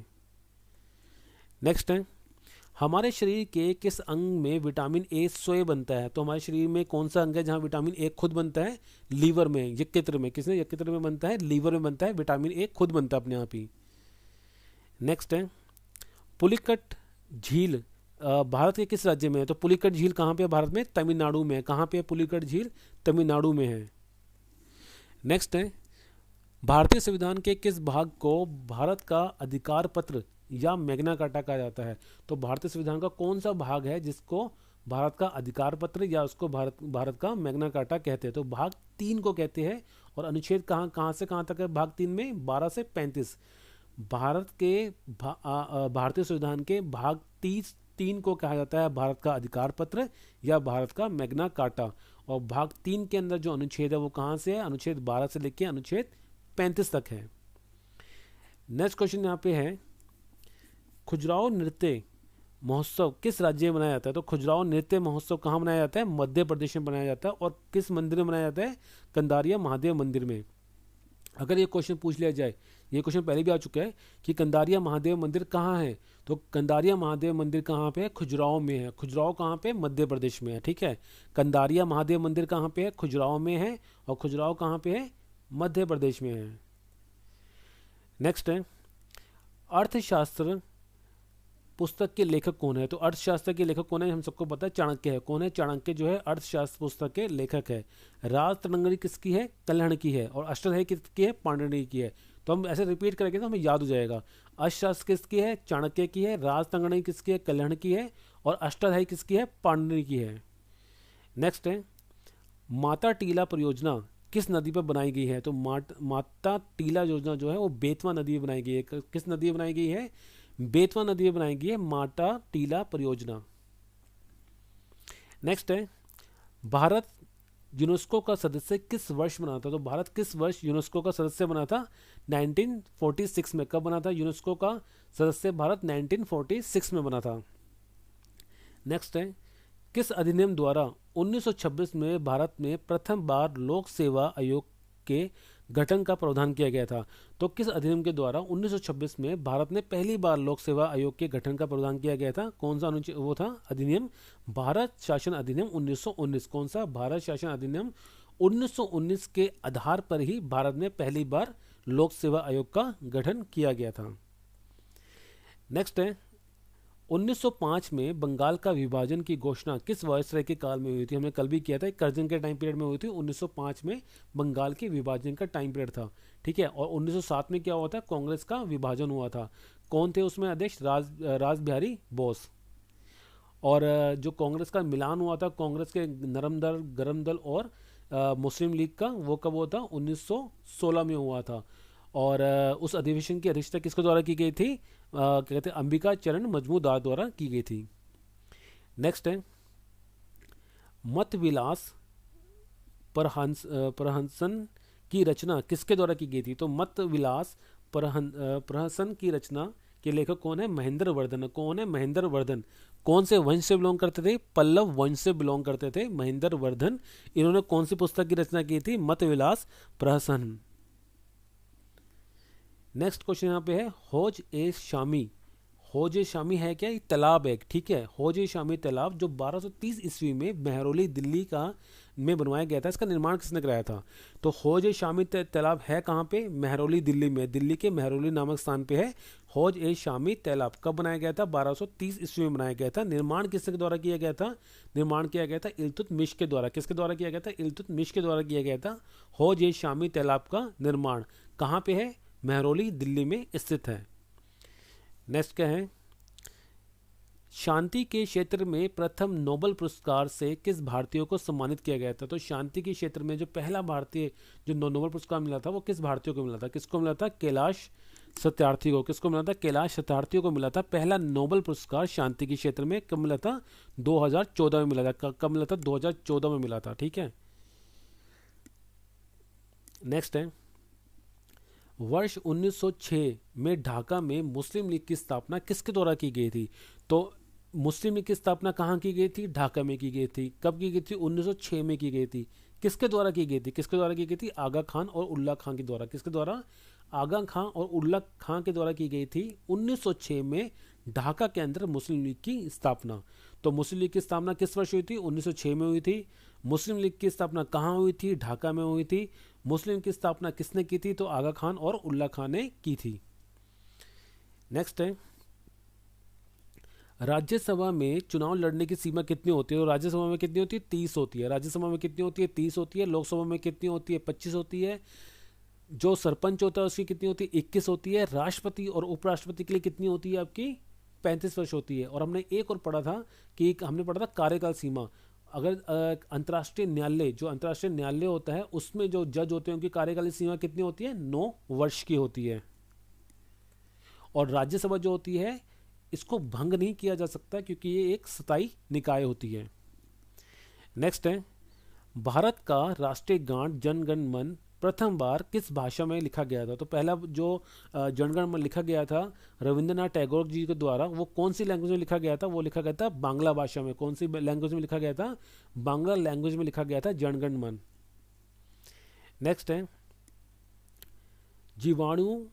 नेक्स्ट है, हमारे शरीर के किस अंग में विटामिन ए स्वयं बनता है? तो हमारे शरीर में कौन सा अंग है जहाँ विटामिन ए खुद बनता है? लीवर में, यकृत में। किसने? यकृत में बनता है, लीवर में बनता है, विटामिन ए खुद बनता है अपने आप ही। नेक्स्ट है पुलिकट झील भारत के किस राज्य में है? तो पुलिकट झील कहाँ पे है भारत में? तमिलनाडु में है। कहाँ पे है पुलिकट झील? तमिलनाडु में है। नेक्स्ट है भारतीय संविधान के किस भाग को भारत का अधिकार पत्र या मैग्ना कार्टा कहा जाता है? तो भारतीय संविधान का कौन सा भाग है जिसको भारत का अधिकार पत्र या उसको भारत का मैग्ना कार्टा कहते हैं? तो भाग 3 को कहते हैं। और अनुच्छेद कहाँ से कहाँ तक है भाग 3 में? 12 से 35। भारत के भारतीय संविधान के भाग 3 को कहा जाता है भारत का अधिकार पत्र या भारत का मैग्ना कार्टा। और भाग 3 के अंदर जो अनुच्छेद है वो कहाँ से है? अनुच्छेद 12 से लेकर अनुच्छेद 35 तक है। नेक्स्ट क्वेश्चन यहाँ पे है खजुराहो नृत्य महोत्सव किस राज्य में मनाया जाता है? तो खजुराहो नृत्य महोत्सव कहाँ मनाया जाता है? मध्य प्रदेश में मनाया जाता है। और किस मंदिर में मनाया जाता है? कंदारिया महादेव मंदिर में। अगर ये क्वेश्चन पूछ लिया जाए, ये क्वेश्चन पहले भी आ चुका है कि कंदारिया महादेव मंदिर कहाँ है? तो कंदारिया महादेव मंदिर कहाँ पे है? खजुराहो में है। खजुराहो कहाँ पे? मध्य प्रदेश में है। ठीक है, कंदारिया महादेव मंदिर कहाँ पे है? खजुराहो में है। और खजुराहो कहाँ पे है? मध्य प्रदेश में है। नेक्स्ट है अर्थशास्त्र पुस्तक के लेखक कौन है? तो अर्थशास्त्र के लेखक कौन है? हम सबको पता है चाणक्य है। कौन है? चाणक्य जो है अर्थशास्त्र पुस्तक के लेखक है। राज तरंगिणी किसकी है? कल्याण की है। और अष्टाध्यायी किसकी है? पाणिनि की है। तो हम ऐसे रिपीट करेंगे तो हमें याद हो जाएगा। अर्थशास्त्र किसकी है? चाणक्य की है। राज तरंगिणी किसकी है? कल्याण की है। और अष्टाध्यायी किसकी है? पाणिनि की है। नेक्स्ट है माता टीला परियोजना किस नदी पर बनाई गई है? तो माता टीला योजना जो है वो बेतवा नदी में बनाई गई है। किस नदी में बनाई गई है? बेतवा नदी में बनाई गई है माता टीला परियोजना। नेक्स्ट है भारत यूनेस्को का सदस्य किस वर्ष बना था? तो भारत किस वर्ष यूनेस्को का सदस्य बना था? 1946 में। कब बना था यूनेस्को का सदस्य भारत? 1946 में बना था। नेक्स्ट है किस अधिनियम द्वारा 1926 में भारत में प्रथम बार लोक सेवा आयोग के गठन का प्रावधान किया गया था? तो किस अधिनियम के द्वारा 1926 में भारत में पहली बार लोक सेवा आयोग के गठन का प्रावधान किया गया था? कौन सा वो था अधिनियम? भारत शासन अधिनियम 1919। कौन सा? भारत शासन अधिनियम 1919 के आधार पर ही भारत में पहली बार लोक सेवा आयोग का गठन किया गया था। नेक्स्ट है 1905 में बंगाल का विभाजन की घोषणा किस वायसराय के काल में हुई थी? हमने कल भी किया था, कर्जन के टाइम पीरियड में हुई थी। 1905 में बंगाल के विभाजन का टाइम पीरियड था। ठीक है, और 1907 में क्या हुआ था? कांग्रेस का विभाजन हुआ था। कौन थे उसमें अध्यक्ष? राज बिहारी बोस। और जो कांग्रेस का मिलान हुआ था कांग्रेस के नरम दल, गरम दल और मुस्लिम लीग का, वो कब हुआ था? 1916 में हुआ था। और उस अधिवेशन की अध्यक्षता किसके द्वारा की गई थी? क्या कहते हैं, अंबिका चरण मजमूदार द्वारा की गई थी। नेक्स्ट है मत विलास प्रहसन की रचना किसके द्वारा की गई थी? तो मत विलास प्रहसन की रचना के लेखक कौन है? महेंद्र वर्धन। कौन है? महेंद्र वर्धन। कौन से वंश से बिलोंग करते थे? पल्लव वंश से बिलोंग करते थे महेंद्र वर्धन। इन्होंने कौन सी पुस्तक की रचना की थी? मत विलास प्रहसन। नेक्स्ट क्वेश्चन यहाँ पे है हौज ए शामी। हौज ए शामी है क्या? ये तालाब है। ठीक है, हौज ए शामी तालाब जो 1230 ईस्वी में मेहरौली दिल्ली का में बनवाया गया था, इसका निर्माण किसने कराया था? तो हौज ए शामी तालाब है कहाँ पे? मेहरौली दिल्ली में। दिल्ली के मेहरौली नामक स्थान पे है हौज ए शामी तालाब। कब बनाया गया था? 1230 ईस्वी में बनाया गया था। निर्माण किसके द्वारा किया गया था? निर्माण किया गया था इल्तुतमिश के द्वारा। किसके द्वारा किया गया था? इल्तुतमिश के द्वारा किया गया था हौज ए शामी तालाब का निर्माण। कहाँ पे है? मेहरौली दिल्ली में स्थित है। नेक्स्ट क्या है शांति के क्षेत्र में प्रथम नोबेल पुरस्कार से किस भारतीय को सम्मानित किया गया था? तो शांति के क्षेत्र में जो पहला भारतीय जो नोबेल पुरस्कार मिला था वो किस भारतीय को मिला था? किसको मिला था? कैलाश सत्यार्थी को। किसको मिला था? कैलाश सत्यार्थी को मिला था पहला नोबेल पुरस्कार शांति के क्षेत्र में। कब मिला था? 2014 में मिला था। कब मिला था? 2014 में मिला था। ठीक है, नेक्स्ट है वर्ष 1906 में ढाका में मुस्लिम लीग की स्थापना किसके द्वारा की गई थी? तो मुस्लिम लीग की स्थापना कहाँ की गई थी? ढाका में की गई थी। कब की गई थी? 1906 में की गई थी। किसके द्वारा की गई थी? किसके द्वारा की गई थी? आगा खान और उल्ला खां के द्वारा। किसके द्वारा? आगा खां और उल्ला खां के द्वारा की गई थी 1906 में ढाका के अंदर मुस्लिम लीग की स्थापना। तो मुस्लिम लीग की स्थापना किस वर्ष हुई थी? 1906 में हुई थी। मुस्लिम लीग की स्थापना कहाँ हुई थी? ढाका में हुई थी। मुस्लिम की स्थापना किसने की थी? तो आगा खान और उल्ला खान ने की थी। नेक्स्ट है, राज्यसभा में चुनाव लड़ने की सीमा कितनी होती है? तो राज्यसभा में कितनी होती है? 30 होती है। राज्यसभा में कितनी होती है? 30 होती है। लोकसभा में कितनी होती है? 25 होती है। जो सरपंच होता है उसकी कितनी होती है? 21 होती है। राष्ट्रपति और उपराष्ट्रपति के लिए कितनी होती है आपकी? 35 वर्ष होती है। और हमने एक और पढ़ा था कि हमने पढ़ा था कार्यकाल सीमा। अगर अंतर्राष्ट्रीय न्यायालय, जो अंतर्राष्ट्रीय न्यायालय होता है उसमें जो जज होते हैं उनकी कार्यकाल सीमा कितनी होती है? 9 वर्ष की होती है। और राज्यसभा जो होती है इसको भंग नहीं किया जा सकता क्योंकि ये एक स्थायी निकाय होती है। नेक्स्ट है, भारत का राष्ट्रीय गान जन गण मन प्रथम बार किस भाषा में लिखा गया था? तो पहला जो जन गण मन लिखा गया था रविंद्रनाथ टैगोर जी के द्वारा, वो कौन सी लैंग्वेज में लिखा गया था? वो लिखा गया था बांग्ला भाषा में। कौन सी लैंग्वेज में लिखा गया था? बांग्ला लैंग्वेज में लिखा गया था जन गण मन। नेक्स्ट है, जीवाणु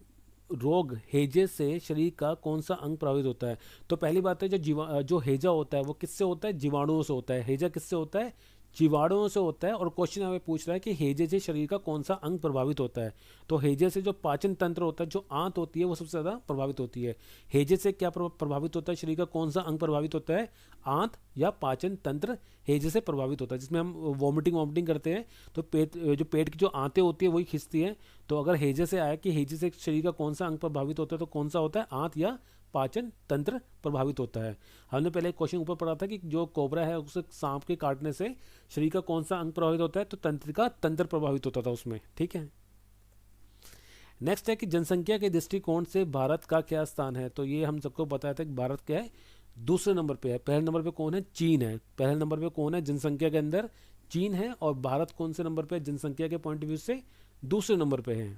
रोग हैजे से शरीर का कौन सा अंग प्रभावित होता है? तो पहली बात है, जो हैजा होता है वो किससे होता है? जीवाणुओं से होता है। हैजा किससे होता है? जीवाणुओं से होता है। और क्वेश्चन हमें पूछ रहा है कि हैजे से शरीर का कौन सा अंग प्रभावित होता है? तो हैजे से जो पाचन तंत्र होता है, जो आंत होती है, वो सबसे ज्यादा प्रभावित होती है। हैजे से क्या प्रभावित होता है? शरीर का कौन सा अंग प्रभावित होता है? आंत या पाचन तंत्र हैजे से प्रभावित होता है। जिसमें हम वॉमिटिंग करते हैं तो पेट की जो आंतें होती है वही खिंचती है। तो अगर हैजे से आया कि हैजे से शरीर का कौन सा अंग प्रभावित होता है, तो कौन सा होता है? आंत या पाचन तंत्र प्रभावित होता है। हमने पहले क्वेश्चन ऊपर पढ़ा था कि जो कोबरा है उसे सांप के काटने से शरीर का कौन सा अंग प्रभावित होता है? तो तंत्रिका तंत्र प्रभावित होता था उसमें। ठीक है। नेक्स्ट है कि जनसंख्या के दृष्टिकोण से भारत का क्या स्थान है? तो ये हम सबको बताया था कि भारत क्या है? दूसरे नंबर पे है। पहले नंबर पे कौन है? चीन है। पहले नंबर पे कौन है जनसंख्या के अंदर? चीन है। और भारत कौन से नंबर पे है जनसंख्या के पॉइंट ऑफ व्यू से? दूसरे नंबर पे है।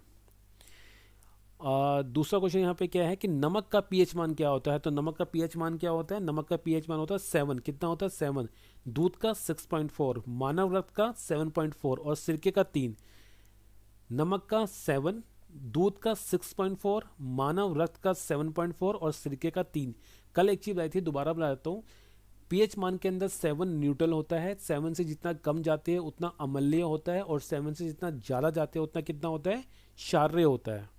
दूसरा क्वेश्चन यहाँ पे क्या है कि नमक का पीएच मान क्या होता है? तो नमक का पीएच मान क्या होता है? नमक का पीएच मान होता है 7। कितना होता है? 7। दूध का 6.4, मानव रक्त का 7.4 और सिरके का 3। नमक का 7, दूध का 6.4, मानव रक्त का 7.4 और सिरके का 3। कल एक चीज आई थी, दोबारा बता देता हूँ। पीएच मान के अंदर 7 न्यूट्रल होता है। 7 से जितना कम जाते हैं उतना अम्लीय होता है, और 7 से जितना ज्यादा जाते हैं उतना कितना होता है? क्षारीय होता है।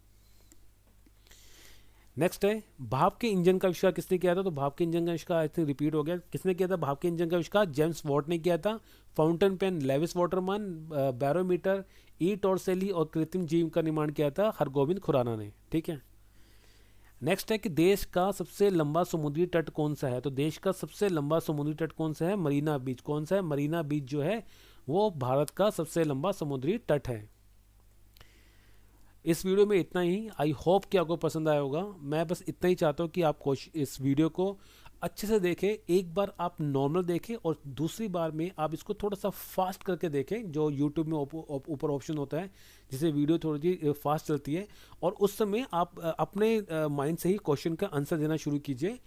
नेक्स्ट है, भाप के इंजन का आविष्कार किसने किया था? तो भाप के इंजन का आविष्कार आई थिंक रिपीट हो गया। किसने किया था भाप के इंजन का आविष्कार? जेम्स वॉट ने किया था। Fountain pen Lewis Waterman, barometer E Torricelli और कृत्रिम जीव का निर्माण किया था हरगोविंद खुराना ने। ठीक है। नेक्स्ट है कि देश का सबसे लंबा समुद्री तट कौन सा है? तो देश का सबसे लंबा समुद्री तट कौन सा है? मरीना बीच। कौन सा है? मरीना बीच जो है वो भारत का सबसे लंबा समुद्री तट है। इस वीडियो में इतना ही। आई होप कि आपको पसंद आया होगा। मैं बस इतना ही चाहता हूँ कि आप इस वीडियो को अच्छे से देखें। एक बार आप नॉर्मल देखें और दूसरी बार में आप इसको थोड़ा सा फास्ट करके देखें, जो यूट्यूब में ऊपर ऑप्शन होता है जिससे वीडियो थोड़ी सी फास्ट चलती है। और उस समय आप अपने माइंड से ही क्वेश्चन का आंसर देना शुरू कीजिए।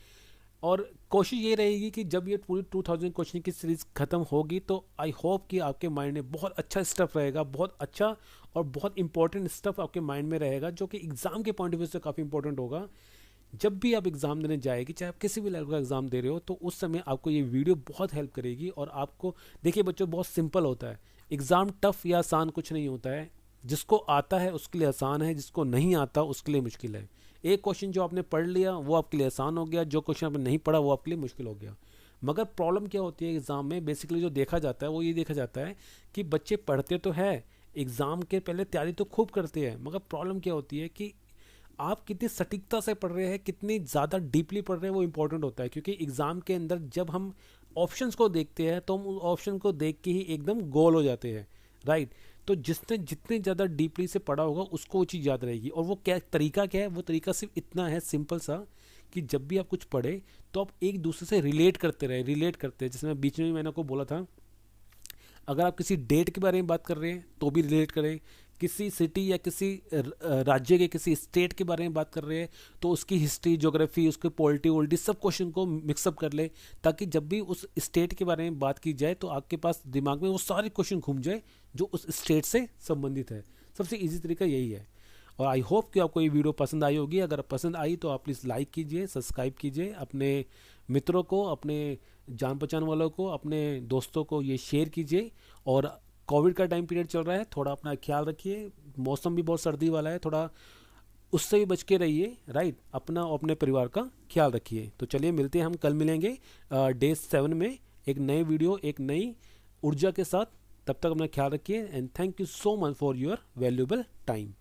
और कोशिश ये रहेगी कि जब ये पूरी 2000 क्वेश्चन की सीरीज खत्म होगी तो आई होप कि आपके माइंड में बहुत अच्छा स्टफ रहेगा, बहुत अच्छा और बहुत इंपॉर्टेंट स्टफ आपके माइंड में रहेगा, जो कि एग्जाम के पॉइंट ऑफ व्यू से काफ़ी इंपॉर्टेंट होगा। जब भी आप एग्जाम देने जाएगी, चाहे आप किसी भी लेवल का एग्जाम दे रहे हो, तो उस समय आपको ये वीडियो बहुत हेल्प करेगी। और आपको देखिए बच्चों, बहुत सिंपल होता है एग्जाम। टफ या आसान कुछ नहीं होता है। जिसको आता है उसके लिए आसान है, जिसको नहीं आता उसके लिए मुश्किल है। एक क्वेश्चन जो आपने पढ़ लिया वो आपके लिए आसान हो गया, जो क्वेश्चन आपने नहीं पढ़ा वो आपके लिए मुश्किल हो गया। मगर प्रॉब्लम क्या होती है एग्जाम में? बेसिकली जो देखा जाता है वो ये देखा जाता है कि बच्चे पढ़ते तो है, एग्जाम के पहले तैयारी तो खूब करते हैं, मगर प्रॉब्लम क्या होती है कि आप कितनी सटीकता से पढ़ रहे हैं, कितनी ज़्यादा डीपली पढ़ रहे हैं, वो इंपॉर्टेंट होता है। क्योंकि एग्जाम के अंदर जब हम ऑप्शंस को देखते हैं तो हम उस ऑप्शन को देख के ही एकदम गोल हो जाते हैं, राइट। तो जिसने जितने ज़्यादा डीपली से पढ़ा होगा उसको वो चीज़ याद रहेगी। और वो क्या तरीका क्या है? वो तरीका सिर्फ इतना है, सिंपल सा, कि जब भी आप कुछ पढ़े तो आप एक दूसरे से रिलेट करते रहे, रिलेट करते हैं। जैसे मैं बीच में मैंने आपको बोला था, अगर आप किसी डेट के बारे में बात कर रहे हैं तो भी रिलेट करें, किसी सिटी या किसी राज्य के किसी स्टेट के बारे में बात कर रहे हैं तो उसकी हिस्ट्री, ज्योग्राफी, उसके पॉलिटी वोलिटी सब क्वेश्चन को मिक्सअप कर ले, ताकि जब भी उस स्टेट के बारे में बात की जाए तो आपके पास दिमाग में वो सारे क्वेश्चन घूम जाए जो उस स्टेट से संबंधित है। सबसे ईजी तरीका यही है। और आई होप कि आपको ये वीडियो पसंद आई होगी। अगर पसंद आई तो आप प्लीज़ लाइक कीजिए, सब्सक्राइब कीजिए, अपने मित्रों को, अपने जान पहचान वालों को, अपने दोस्तों को ये शेयर कीजिए। और कोविड का टाइम पीरियड चल रहा है, थोड़ा अपना ख्याल रखिए। मौसम भी बहुत सर्दी वाला है, थोड़ा उससे भी बच के रहिए, राइट। अपना और अपने परिवार का ख्याल रखिए। तो चलिए मिलते हैं, हम कल मिलेंगे डे 7 में एक नए वीडियो, एक नई ऊर्जा के साथ। तब तक अपना ख्याल रखिए and thank you so much for your valuable time.